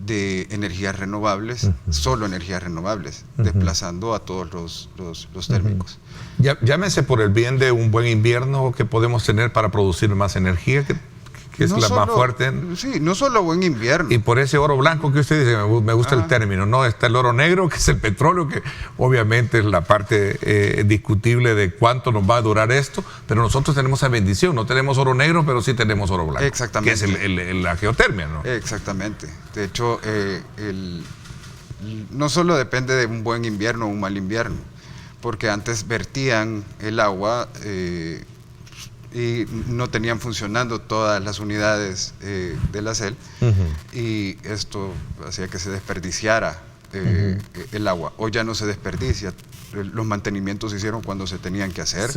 de energías renovables, solo energías renovables, desplazando a todos los térmicos. Llámese por el bien de un buen invierno que podemos tener para producir más energía, que es la más fuerte. Sí, no solo buen invierno. Y por ese oro blanco que usted dice, me gusta el término, ¿no? Está el oro negro, que es el petróleo, que obviamente es la parte discutible de cuánto nos va a durar esto, pero nosotros tenemos esa bendición, no tenemos oro negro, pero sí tenemos oro blanco. Exactamente. Que es la geotermia, ¿no? Exactamente. De hecho, no solo depende de un buen invierno o un mal invierno, porque antes vertían el agua y no tenían funcionando todas las unidades de la CEL, y esto hacía que se desperdiciara el agua. Hoy ya no se desperdicia, los mantenimientos se hicieron cuando se tenían que hacer,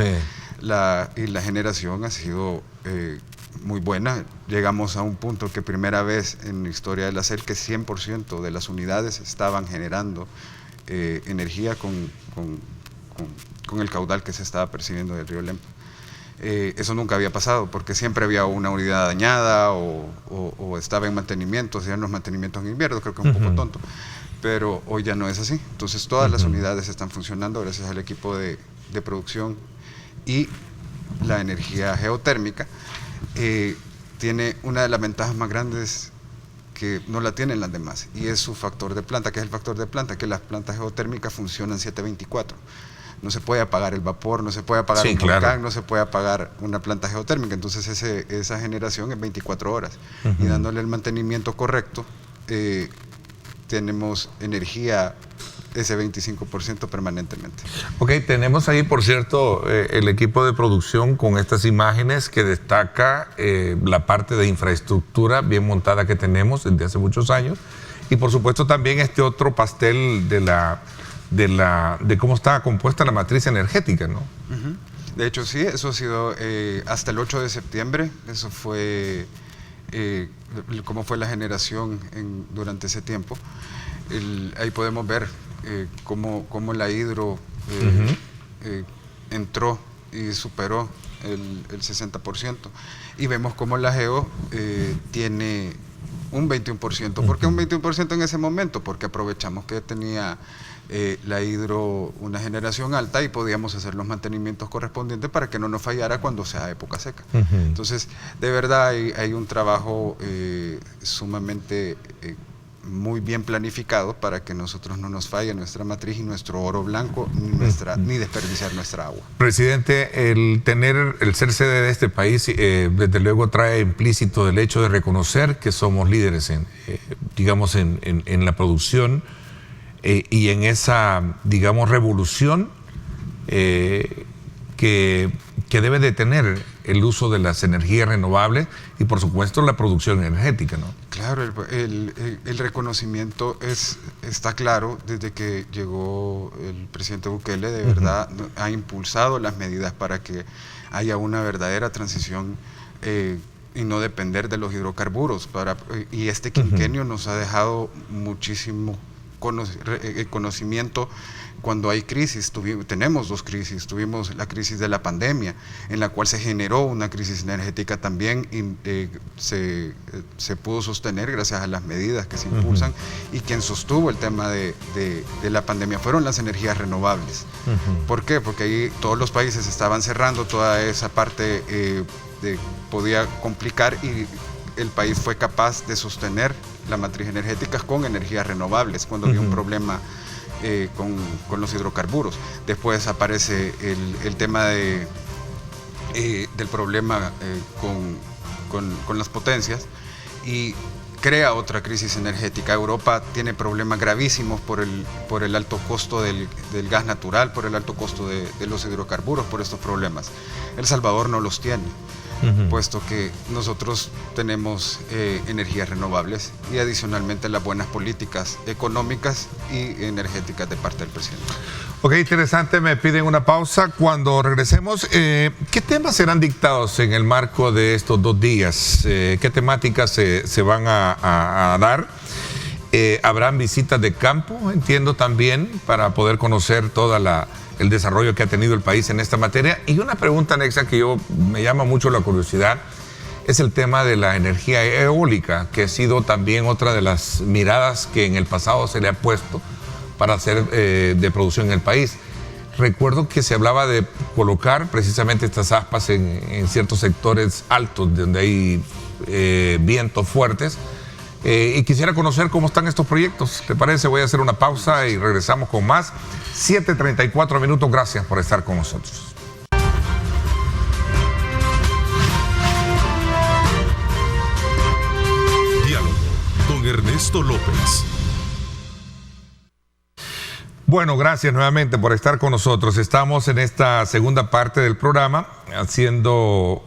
y la generación ha sido muy buena. Llegamos a un punto que primera vez en la historia de la CEL que 100% de las unidades estaban generando energía con el caudal que se estaba percibiendo del río Lempa. Eso nunca había pasado, porque siempre había una unidad dañada o estaba en mantenimiento, hacían los mantenimientos en invierno, creo que es un poco tonto, pero hoy ya no es así. Entonces todas las unidades están funcionando gracias al equipo de producción, y la energía geotérmica tiene una de las ventajas más grandes que no la tienen las demás, y es su factor de planta. ¿Qué es el factor de planta? Que las plantas geotérmicas funcionan 7/24. No se puede apagar el vapor, no se puede apagar un volcán, no se puede apagar una planta geotérmica. Entonces esa generación es 24 horas. Y dándole el mantenimiento correcto, tenemos energía ese 25% permanentemente. Ok, tenemos ahí, por cierto, el equipo de producción con estas imágenes que destaca la parte de infraestructura bien montada que tenemos desde hace muchos años, y por supuesto también este otro pastel de cómo está compuesta la matriz energética, ¿no? De hecho, sí, eso ha sido hasta el 8 de septiembre, eso fue cómo fue la generación durante ese tiempo. Ahí podemos ver cómo la hidro entró y superó el 60%, y vemos cómo la geo tiene un 21%. ¿Por qué un 21% en ese momento? Porque aprovechamos que tenía la hidro una generación alta y podíamos hacer los mantenimientos correspondientes para que no nos fallara cuando sea época seca. Entonces, de verdad hay un trabajo sumamente muy bien planificado para que nosotros no nos falle nuestra matriz y nuestro oro blanco, ni desperdiciar nuestra agua. Presidente, el ser sede de este país, desde luego trae implícito el hecho de reconocer que somos líderes en la producción y en esa, digamos, revolución que debe de tener el uso de las energías renovables y, por supuesto, la producción energética, ¿no? Claro, el reconocimiento está claro desde que llegó el presidente Bukele, de verdad ha impulsado las medidas para que haya una verdadera transición y no depender de los hidrocarburos. Y este quinquenio nos ha dejado muchísimo conocimiento. Cuando hay crisis, tenemos dos crisis. Tuvimos la crisis de la pandemia, en la cual se generó una crisis energética también y se pudo sostener gracias a las medidas que se impulsan, y quien sostuvo el tema de la pandemia fueron las energías renovables. ¿Por qué? Porque ahí todos los países estaban cerrando, toda esa parte podía complicar, y el país fue capaz de sostener la matriz energética con energías renovables cuando había un problema con los hidrocarburos. Después aparece el tema del problema con las potencias, y crea otra crisis energética. Europa tiene problemas gravísimos por el alto costo del gas natural, por el alto costo de los hidrocarburos, por estos problemas. El Salvador no los tiene, puesto que nosotros tenemos energías renovables y adicionalmente las buenas políticas económicas y energéticas de parte del presidente. Ok, interesante, me piden una pausa. Cuando regresemos, ¿qué temas serán dictados en el marco de estos 2 días? ¿Qué temáticas se van a dar? ¿Habrán visitas de campo, entiendo también, para poder conocer el desarrollo que ha tenido el país en esta materia? Y una pregunta anexa que me llama mucho la curiosidad es el tema de la energía eólica, que ha sido también otra de las miradas que en el pasado se le ha puesto para hacer de producción en el país. Recuerdo que se hablaba de colocar precisamente estas aspas en ciertos sectores altos donde hay vientos fuertes, y quisiera conocer cómo están estos proyectos. ¿Te parece? Voy a hacer una pausa y regresamos con más. 7:34 minutos. Gracias por estar con nosotros. Diálogo con Ernesto López. Bueno, gracias nuevamente por estar con nosotros. Estamos en esta segunda parte del programa haciendo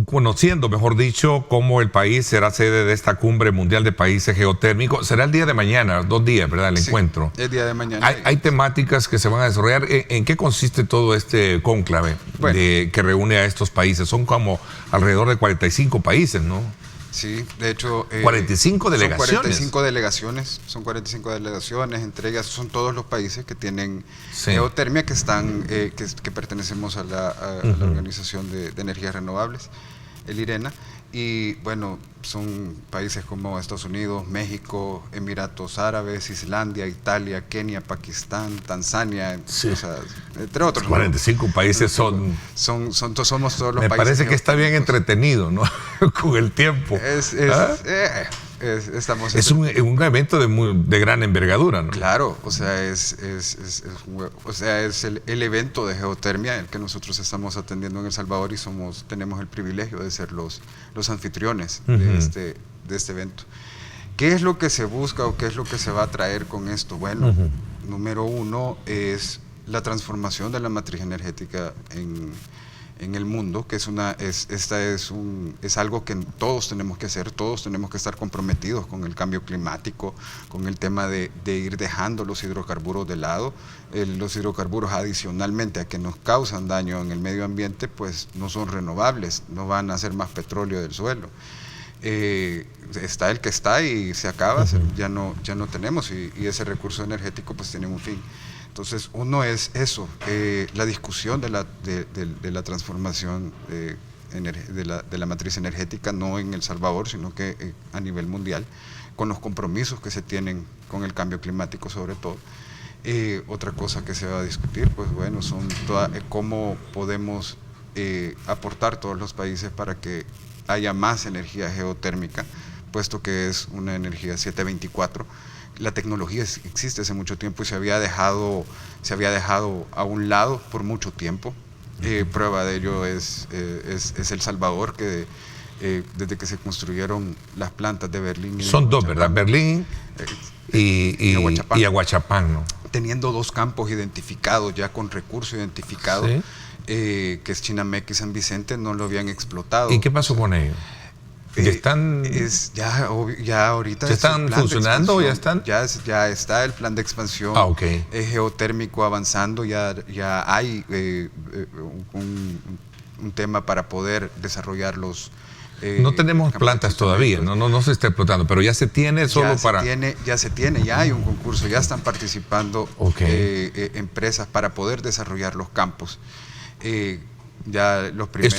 conociendo, mejor dicho, cómo el país será sede de esta cumbre mundial de países geotérmicos. Será el día de mañana, 2 días, ¿verdad? El encuentro. El día de mañana. Hay temáticas que se van a desarrollar. ¿En qué consiste todo este cónclave que reúne a estos países? Son como alrededor de 45 países, ¿no? Sí, de hecho... 45 delegaciones. Son 45 delegaciones, entre ellas son todos los países que tienen geotermia, que pertenecemos a la Organización de Energías Renovables, el IRENA, y bueno, son países como Estados Unidos, México, Emiratos Árabes, Islandia, Italia, Kenia, Pakistán, Tanzania, o sea, entre otros. 45 países somos todos los países. Me parece que está bien entretenido, ¿no? Con el tiempo. Es un evento de gran envergadura, ¿no? Claro, o sea, es el evento de geotermia el que nosotros estamos atendiendo en El Salvador, y tenemos el privilegio de ser los anfitriones de este evento. ¿Qué es lo que se busca o qué es lo que se va a traer con esto? Bueno, número uno es la transformación de la matriz energética en el mundo, que es algo que todos tenemos que hacer. Todos tenemos que estar comprometidos con el cambio climático, con el tema de ir dejando los hidrocarburos de lado. Los hidrocarburos, adicionalmente a que nos causan daño en el medio ambiente, pues no son renovables, no van a hacer más petróleo del suelo. Está el que está y se acaba, ya no tenemos, y ese recurso energético pues tiene un fin. Entonces, uno es eso, la discusión de la transformación de la matriz energética, no en El Salvador, sino que a nivel mundial, con los compromisos que se tienen con el cambio climático sobre todo. Otra cosa que se va a discutir, pues bueno, son cómo podemos aportar todos los países para que haya más energía geotérmica, puesto que es una energía 724. La tecnología existe hace mucho tiempo y se había dejado a un lado por mucho tiempo. Prueba de ello es El Salvador, que desde que se construyeron las plantas de Berlín y son dos, ¿verdad? Berlín y Aguachapán, ¿no? Teniendo 2 campos identificados, ya con recursos identificados, que es Chinameca y San Vicente, no lo habían explotado. ¿Y qué pasó con ellos? ¿Ya están, ya ahorita ¿ya están funcionando o ya están? Ya está el plan de expansión geotérmico avanzando, ya hay un tema para poder desarrollar los... no tenemos plantas todavía, no se está explotando, pero ya se tiene solo para... Ya hay un concurso, ya están participando empresas para poder desarrollar los campos. Ya los primeros,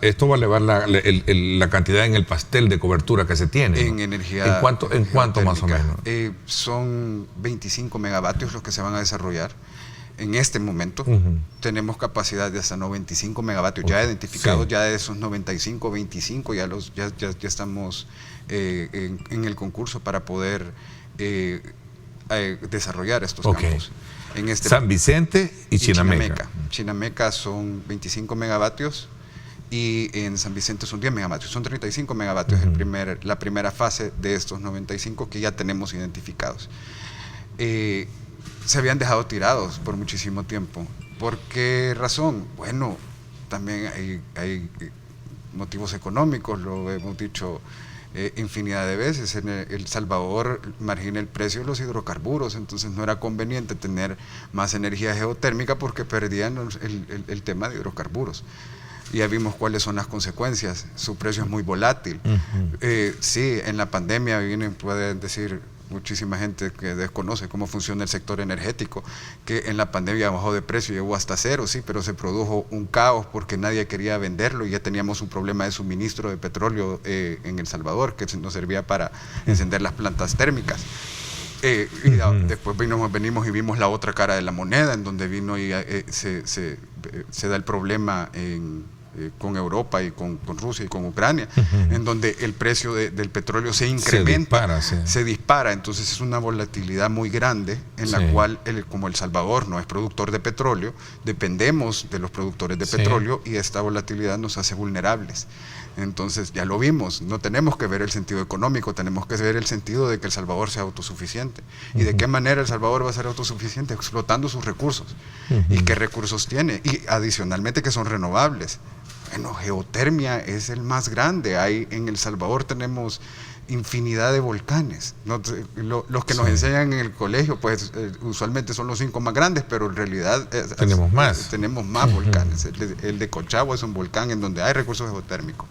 esto va a elevar la cantidad en el pastel de cobertura que se tiene, en energía. ¿En cuánto más o menos? Son 25 megavatios los que se van a desarrollar. En este momento tenemos capacidad de hasta 95 megavatios ya identificados, ya de esos 95, 25 ya estamos en el concurso para poder desarrollar estos campos. En San Vicente y Chinameca. Chinameca son 25 megavatios y en San Vicente son 10 megavatios. Son 35 megavatios la primera fase de estos 95 que ya tenemos identificados. Se habían dejado tirados por muchísimo tiempo. ¿Por qué razón? Bueno, también hay motivos económicos, lo hemos dicho infinidad de veces. En El Salvador margina el precio de los hidrocarburos, entonces no era conveniente tener más energía geotérmica porque perdían el tema de hidrocarburos. Ya vimos cuáles son las consecuencias, su precio es muy volátil. Sí, en la pandemia pueden decir muchísima gente que desconoce cómo funciona el sector energético, que en la pandemia bajó de precio, llegó hasta cero, sí, pero se produjo un caos porque nadie quería venderlo y ya teníamos un problema de suministro de petróleo en El Salvador que nos servía para encender las plantas térmicas. Y después venimos y vimos la otra cara de la moneda, en donde vino y se da el problema con Europa y con Rusia y con Ucrania, en donde el precio del petróleo se incrementa, se dispara. Entonces es una volatilidad muy grande en la cual, como El Salvador no es productor de petróleo, dependemos de los productores de petróleo y esta volatilidad nos hace vulnerables. Entonces ya lo vimos, no tenemos que ver el sentido económico, tenemos que ver el sentido de que El Salvador sea autosuficiente. ¿Y de qué manera El Salvador va a ser autosuficiente? Explotando sus recursos. ¿Y qué recursos tiene? Y adicionalmente que son renovables. Bueno, geotermia es el más grande. En El Salvador tenemos infinidad de volcanes. Los que nos enseñan en el colegio, pues usualmente son los 5 más grandes, pero en realidad tenemos más volcanes. El de Cochagua es un volcán en donde hay recursos geotérmicos.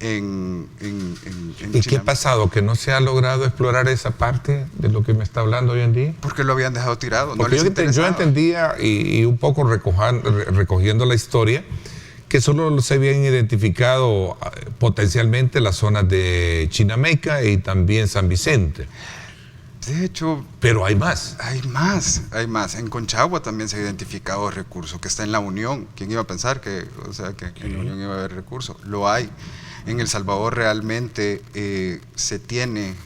¿Y qué ha pasado? ¿Que no se ha logrado explorar esa parte de lo que me está hablando hoy en día? Porque lo habían dejado tirado. Porque yo entendía, y un poco recogiendo la historia, que solo se habían identificado potencialmente las zonas de Chinameca y también San Vicente. De hecho... Pero hay más. Hay más. En Conchagua también se ha identificado recursos, que está en la Unión. ¿Quién iba a pensar que en la Unión iba a haber recursos? Lo hay. En El Salvador realmente se tiene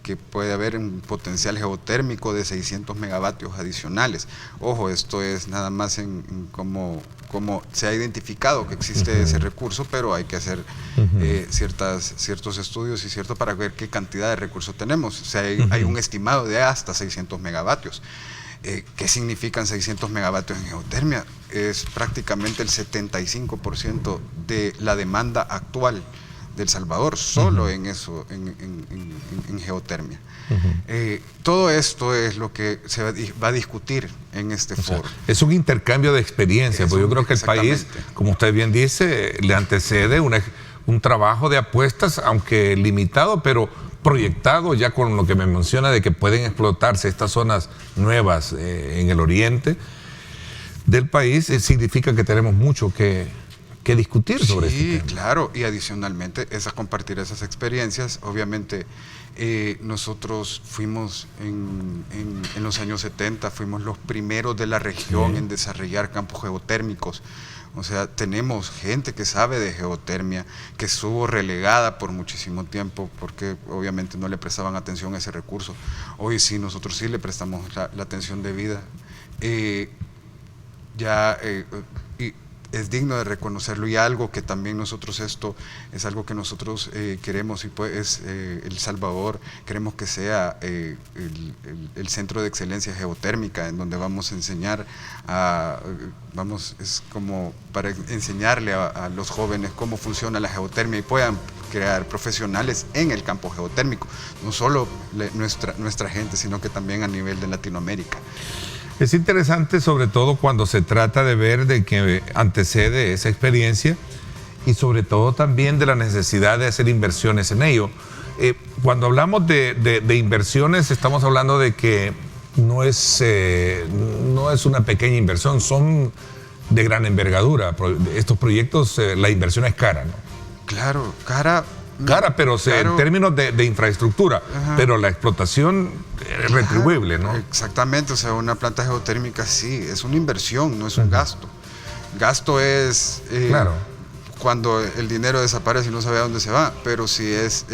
que puede haber un potencial geotérmico de 600 megavatios adicionales. Ojo, esto es nada más como se ha identificado que existe ese recurso, pero hay que hacer ciertos estudios para ver qué cantidad de recursos tenemos. O sea, hay un estimado de hasta 600 megavatios. ¿Qué significan 600 megavatios en geotermia? Es prácticamente el 75% de la demanda actual del Salvador, solo en eso, en geotermia. Todo esto es lo que se va a discutir en este foro. Es un intercambio de experiencias, porque yo creo que el país, como usted bien dice, le antecede un trabajo de apuestas, aunque limitado, pero proyectado ya con lo que me menciona de que pueden explotarse estas zonas nuevas en el oriente del país. Significa que tenemos mucho que discutir sobre este tema. Sí, claro, y adicionalmente compartir esas experiencias. Obviamente nosotros fuimos en los años 70, fuimos los primeros de la región en desarrollar campos geotérmicos. O sea, tenemos gente que sabe de geotermia, que estuvo relegada por muchísimo tiempo porque obviamente no le prestaban atención a ese recurso. Hoy sí, nosotros sí le prestamos la atención debida. Y es digno de reconocerlo, y algo que también nosotros, esto es algo que nosotros queremos, y pues El Salvador queremos que sea el centro de excelencia geotérmica, en donde vamos a enseñar es como para enseñarle a los jóvenes cómo funciona la geotermia y puedan crear profesionales en el campo geotérmico, no solo nuestra gente, sino que también a nivel de Latinoamérica. Es interesante, sobre todo cuando se trata de ver de que antecede esa experiencia y sobre todo también de la necesidad de hacer inversiones en ello. Cuando hablamos de inversiones, estamos hablando de que no es una pequeña inversión, son de gran envergadura. Estos proyectos, la inversión es cara, ¿no? Claro, cara, pero claro, en términos de infraestructura, ajá, pero la explotación es retribuible, ¿no? Exactamente, o sea, una planta geotérmica sí, es una inversión, no es un gasto. Gasto es Claro. cuando el dinero desaparece y no sabe a dónde se va, pero si es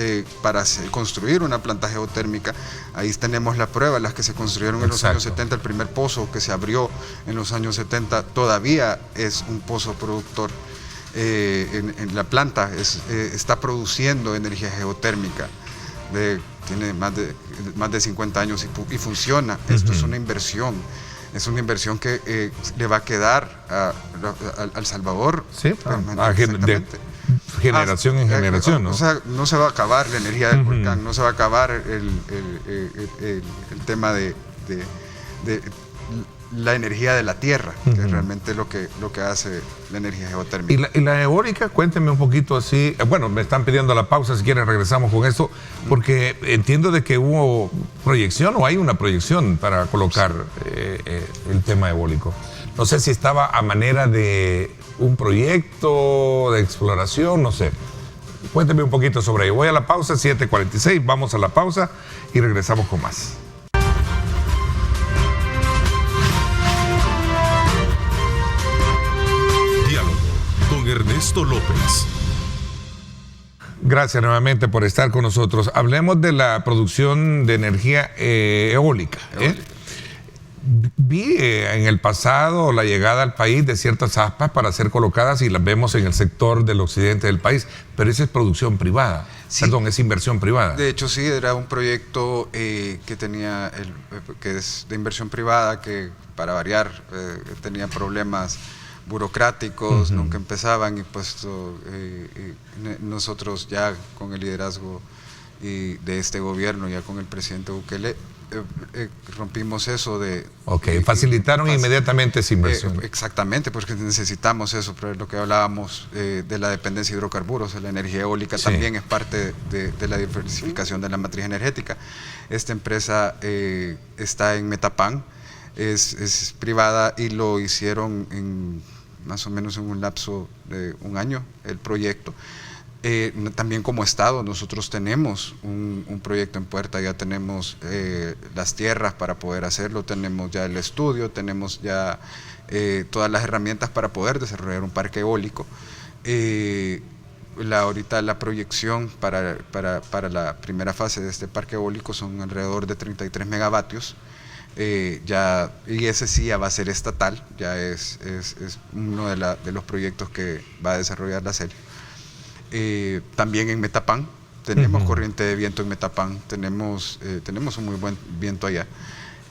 para construir una planta geotérmica, ahí tenemos la prueba, las que se construyeron en los Exacto. años 70, el primer pozo que se abrió en los años 70 todavía es un pozo productor. En la planta está produciendo energía geotérmica, tiene más de 50 años y funciona. Esto es una inversión. Es una inversión que le va a quedar al Salvador, Sí, de generación en generación, ¿no? O sea, no se va a acabar la energía del volcán, no se va a acabar el tema de la energía de la tierra, que es realmente lo que hace la energía geotérmica. ¿Y la eólica? Cuénteme un poquito así. Bueno, me están pidiendo la pausa, si quieren regresamos con esto, porque entiendo de que hubo proyección o hay una proyección para colocar el tema eólico. No sé si estaba a manera de un proyecto de exploración, no sé. Cuénteme un poquito sobre ello. Voy a la pausa, 7:46, vamos a la pausa y regresamos con más. Ernesto López. Gracias nuevamente por estar con nosotros. Hablemos de la producción de energía eólica. Vi en el pasado la llegada al país de ciertas aspas para ser colocadas y las vemos en el sector del occidente del país, pero esa es producción privada. Sí. Perdón, es inversión privada. De hecho, sí, era un proyecto que es de inversión privada, que para variar tenía problemas burocráticos, nunca empezaban, y pues nosotros ya con el liderazgo de este gobierno, ya con el presidente Bukele, rompimos eso de... facilitaron inmediatamente esa inversión. Exactamente, porque necesitamos eso, pero es lo que hablábamos de la dependencia de hidrocarburos. La energía eólica también es parte de la diversificación de la matriz energética. Esta empresa está en Metapán, es privada y lo hicieron más o menos en un lapso de un año, el proyecto. También como Estado nosotros tenemos un proyecto en puerta, ya tenemos las tierras para poder hacerlo, tenemos ya el estudio, tenemos ya todas las herramientas para poder desarrollar un parque eólico. Ahorita la proyección para la primera fase de este parque eólico son alrededor de 33 megavatios. Y ese sí ya va a ser estatal, ya es uno de los proyectos que va a desarrollar la CEL. También en Metapán tenemos corriente de viento en Metapán, tenemos un muy buen viento allá,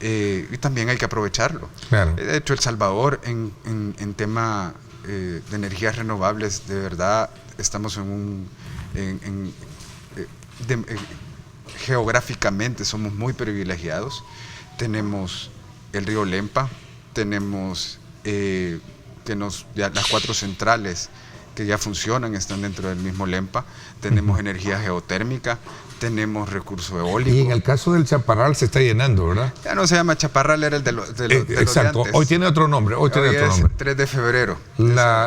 y también hay que aprovecharlo. Claro. De hecho, El Salvador en tema de energías renovables, de verdad estamos geográficamente somos muy privilegiados. Tenemos el río Lempa, tenemos ya las 4 centrales que ya funcionan, están dentro del mismo Lempa, tenemos energía geotérmica, tenemos recurso eólico. Y en el caso del Chaparral se está llenando, ¿verdad? Ya no se llama Chaparral, era el de los exacto, de hoy tiene otro nombre. Hoy tiene otro nombre. 3 de febrero.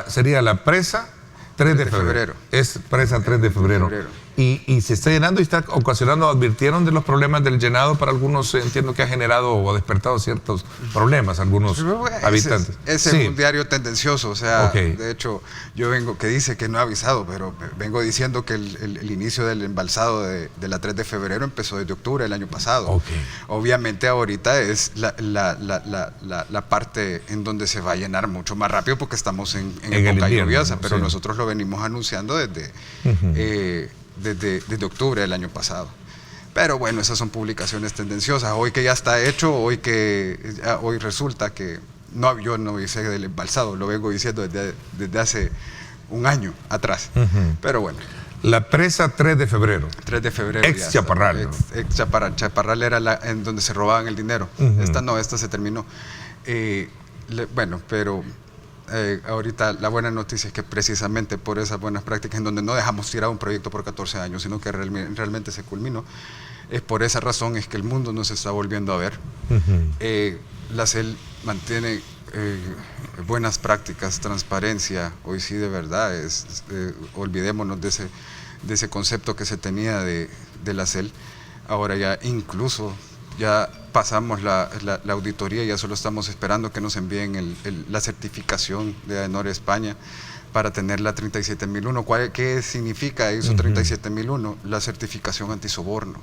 Sería la presa 3 de febrero. Es presa 3 de febrero. Y se está llenando y está ocasionando, advirtieron de los problemas del llenado para algunos, entiendo que ha generado o despertado ciertos problemas algunos habitantes. Ese es un diario tendencioso, o sea, de hecho, que dice que no ha avisado, pero vengo diciendo que el inicio del embalsado de la 3 de febrero empezó desde octubre del año pasado. Obviamente ahorita es la parte en donde se va a llenar mucho más rápido porque estamos en época lluviosa, pero nosotros lo venimos anunciando desde octubre del año pasado. Pero bueno, esas son publicaciones tendenciosas. Hoy que ya está hecho, hoy resulta que yo no hice del embalsado, lo vengo diciendo desde hace un año atrás. Pero bueno. La presa 3 de febrero. 3 de febrero. Ex Chaparral. Ex Chaparral. Chaparral era en donde se robaban el dinero. Esta se terminó. Bueno, pero ahorita la buena noticia es que precisamente por esas buenas prácticas, en donde no dejamos tirado un proyecto por 14 años, sino que realmente se culminó, es por esa razón es que el mundo nos está volviendo a ver. La CEL mantiene buenas prácticas, transparencia. Hoy sí, de verdad, olvidémonos de ese concepto que se tenía de la CEL. Ahora ya incluso ya pasamos la auditoría, ya solo estamos esperando que nos envíen la certificación de AENOR España para tener la 37001. ¿Qué significa ISO 37001? La certificación antisoborno.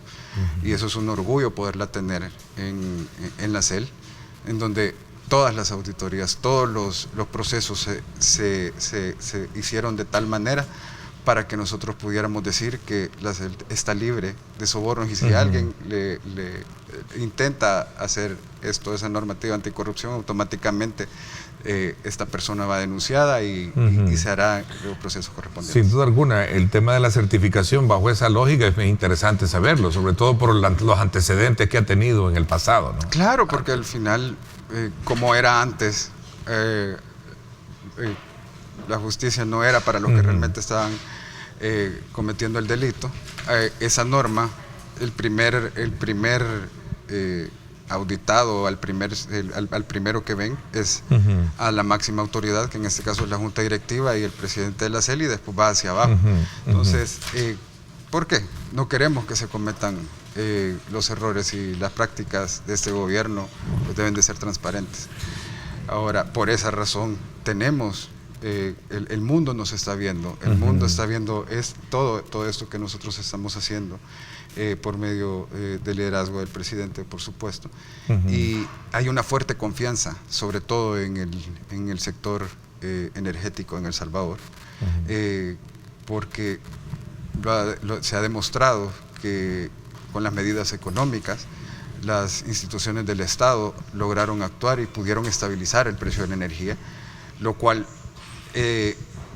Y eso es un orgullo poderla tener en la CEL, en donde todas las auditorías, todos los procesos se hicieron de tal manera para que nosotros pudiéramos decir que la CEL está libre de sobornos, y si alguien le intenta hacer esa normativa anticorrupción, automáticamente esta persona va denunciada y se hará el proceso correspondiente. Sin duda alguna, el tema de la certificación bajo esa lógica es muy interesante saberlo, sobre todo por los antecedentes que ha tenido en el pasado, ¿no? Claro, porque al final, como era antes, la justicia no era para los que realmente estaban cometiendo el delito. Esa norma, el primer auditado, al primero que ven es a la máxima autoridad, que en este caso es la Junta Directiva y el presidente de la CEL, y después va hacia abajo. Entonces, ¿por qué? No queremos que se cometan los errores, y las prácticas de este gobierno pues deben de ser transparentes. Ahora, por esa razón tenemos, el mundo nos está viendo, el mundo está viendo todo esto que nosotros estamos haciendo por medio del liderazgo del presidente, por supuesto. Y hay una fuerte confianza, sobre todo en el sector energético en El Salvador, porque se ha demostrado que con las medidas económicas las instituciones del Estado lograron actuar y pudieron estabilizar el precio de la energía, lo cual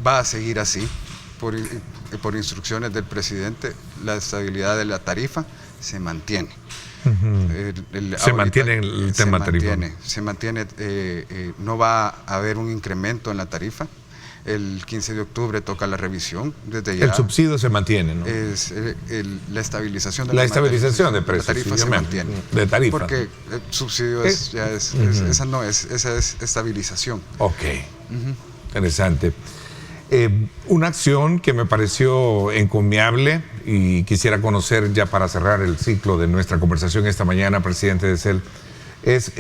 va a seguir así. Por instrucciones del presidente, la estabilidad de la tarifa se mantiene. Se mantiene el tema tarifa. Se mantiene, no va a haber un incremento en la tarifa. El 15 de octubre toca la revisión. Desde ya, el subsidio se mantiene, ¿no? Es la estabilización de la estabilización de precios. La tarifa se mantiene. De tarifa. Porque el subsidio esa es estabilización. Ok. Interesante. Una acción que me pareció encomiable y quisiera conocer ya para cerrar el ciclo de nuestra conversación esta mañana, presidente de CEL, es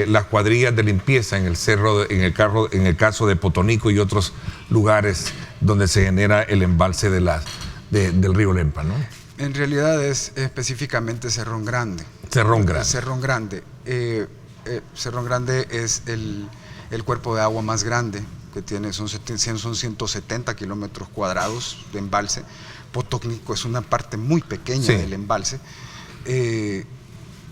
las cuadrillas de limpieza en el cerro, en el caso de Potonico y otros lugares donde se genera el embalse del río Lempa, ¿no? En realidad es específicamente Cerrón Grande. Cerrón Grande. Cerrón Grande. Cerrón Grande es el cuerpo de agua más grande que tiene, son 170 kilómetros cuadrados de embalse. Potonico es una parte muy pequeña del embalse.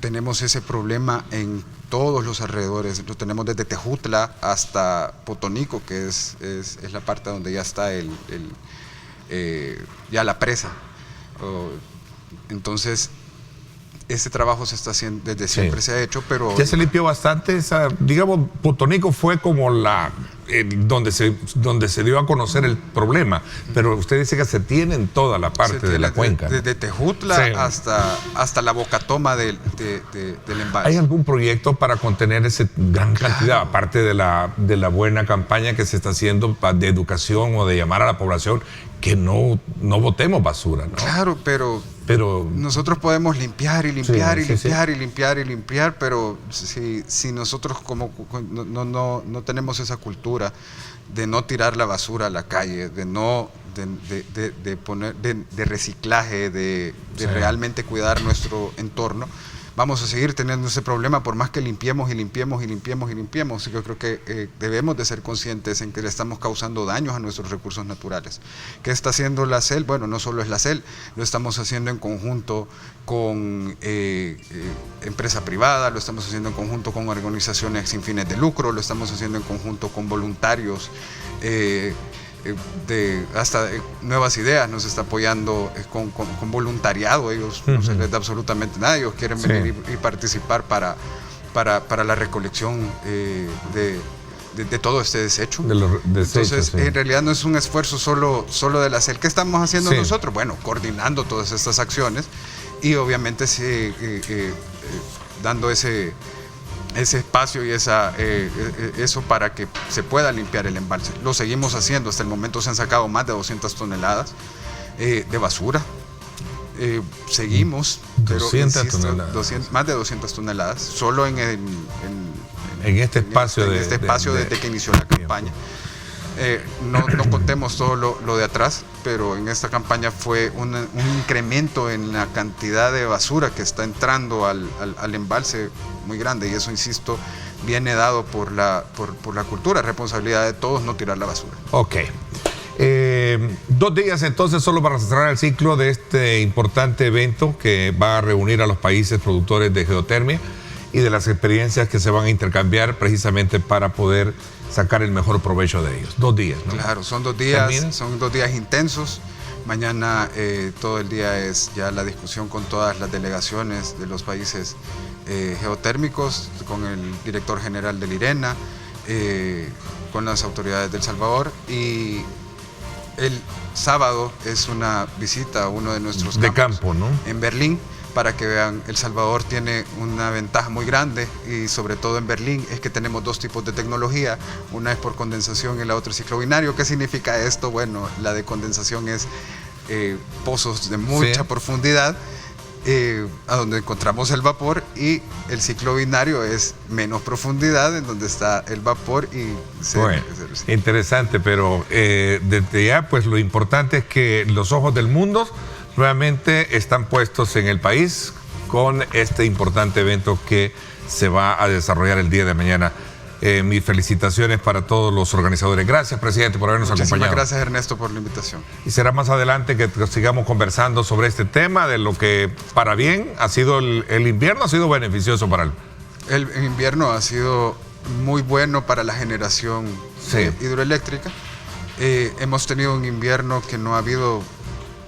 Tenemos ese problema en todos los alrededores. Lo tenemos desde Tejutla hasta Potonico, que es la parte donde ya está ya la presa. Entonces, ese trabajo se está haciendo, desde siempre se ha hecho, pero... Ya se limpió bastante, digamos, Potonico fue como donde se dio a conocer el problema, pero usted dice que se tiene en toda la parte de la cuenca. Desde Tejutla hasta la bocatoma del embalse. ¿Hay algún proyecto para contener esa gran cantidad, aparte de la buena campaña que se está haciendo de educación o de llamar a la población que no botemos basura, ¿no? Claro, pero nosotros podemos limpiar y limpiar y limpiar y limpiar y limpiar, pero si nosotros no tenemos esa cultura de no tirar la basura a la calle, de reciclaje, de realmente cuidar nuestro entorno, vamos a seguir teniendo ese problema por más que limpiemos y limpiemos y limpiemos y limpiemos. Yo creo que debemos de ser conscientes en que le estamos causando daños a nuestros recursos naturales. ¿Qué está haciendo la CEL? Bueno, no solo es la CEL, lo estamos haciendo en conjunto con empresa privada, lo estamos haciendo en conjunto con organizaciones sin fines de lucro, lo estamos haciendo en conjunto con voluntarios hasta de nuevas ideas, nos está apoyando con voluntariado. Ellos no se les da absolutamente nada, ellos quieren venir y participar para la recolección de todo este desecho. De los desechos. Entonces, en realidad no es un esfuerzo solo de la CEL. ¿Qué estamos haciendo nosotros? Bueno, coordinando todas estas acciones y obviamente dando ese espacio y eso para que se pueda limpiar el embalse. Lo seguimos haciendo. Hasta el momento se han sacado más de 200 toneladas de basura. Seguimos, 200 pero toneladas. más de 200 toneladas, solo en este espacio, desde que inició la campaña. No contemos todo lo de atrás, pero en esta campaña fue un incremento en la cantidad de basura que está entrando al embalse muy grande, y eso, insisto, viene dado por la cultura, responsabilidad de todos no tirar la basura. Ok. 2 días entonces solo para cerrar el ciclo de este importante evento que va a reunir a los países productores de geotermia y de las experiencias que se van a intercambiar precisamente para poder sacar el mejor provecho de ellos. 2 días, ¿no? Claro, son 2 días, son 2 días intensos. Mañana todo el día es ya la discusión con todas las delegaciones de los países geotérmicos, con el director general del IRENA, con las autoridades de El Salvador, y el sábado es una visita a uno de nuestros campos ¿no? En Berlín, para que vean. El Salvador tiene una ventaja muy grande, y sobre todo en Berlín, es que tenemos 2 tipos de tecnología. Una es por condensación y la otra es ciclo binario. ¿Qué significa esto? Bueno, la de condensación es pozos de mucha profundidad, a donde encontramos el vapor, y el ciclo binario es menos profundidad, en donde está el vapor y interesante, pero desde ya pues lo importante es que los ojos del mundo nuevamente están puestos en el país con este importante evento que se va a desarrollar el día de mañana. Mis felicitaciones para todos los organizadores. Gracias, presidente, por habernos acompañado. Muchísimas gracias, Ernesto, por la invitación. Y será más adelante que sigamos conversando sobre este tema, de lo que para bien ha sido el invierno, ha sido beneficioso para el invierno ha sido muy bueno para la generación hidroeléctrica. Hemos tenido un invierno que no ha habido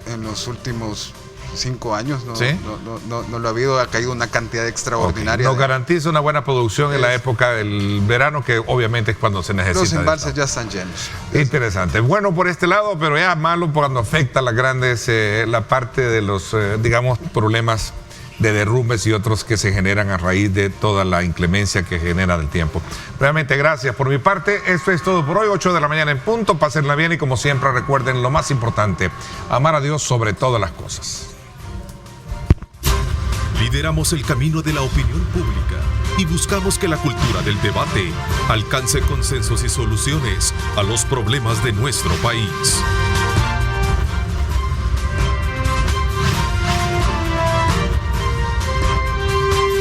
en los últimos 5 años, no lo ha habido, ha caído una cantidad extraordinaria. Nos garantiza una buena producción en la época del verano, que obviamente es cuando se necesita. Los embalses ya están llenos. Interesante. Bueno por este lado, pero ya malo cuando afecta a las grandes, la parte de los, digamos, problemas de derrumbes y otros que se generan a raíz de toda la inclemencia que genera el tiempo. Realmente gracias por mi parte. Esto es todo por hoy, 8 de la mañana en punto. Pásenla bien y, como siempre, recuerden lo más importante: amar a Dios sobre todas las cosas. Lideramos el camino de la opinión pública y buscamos que la cultura del debate alcance consensos y soluciones a los problemas de nuestro país.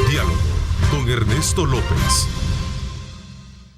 Diálogo con Ernesto López.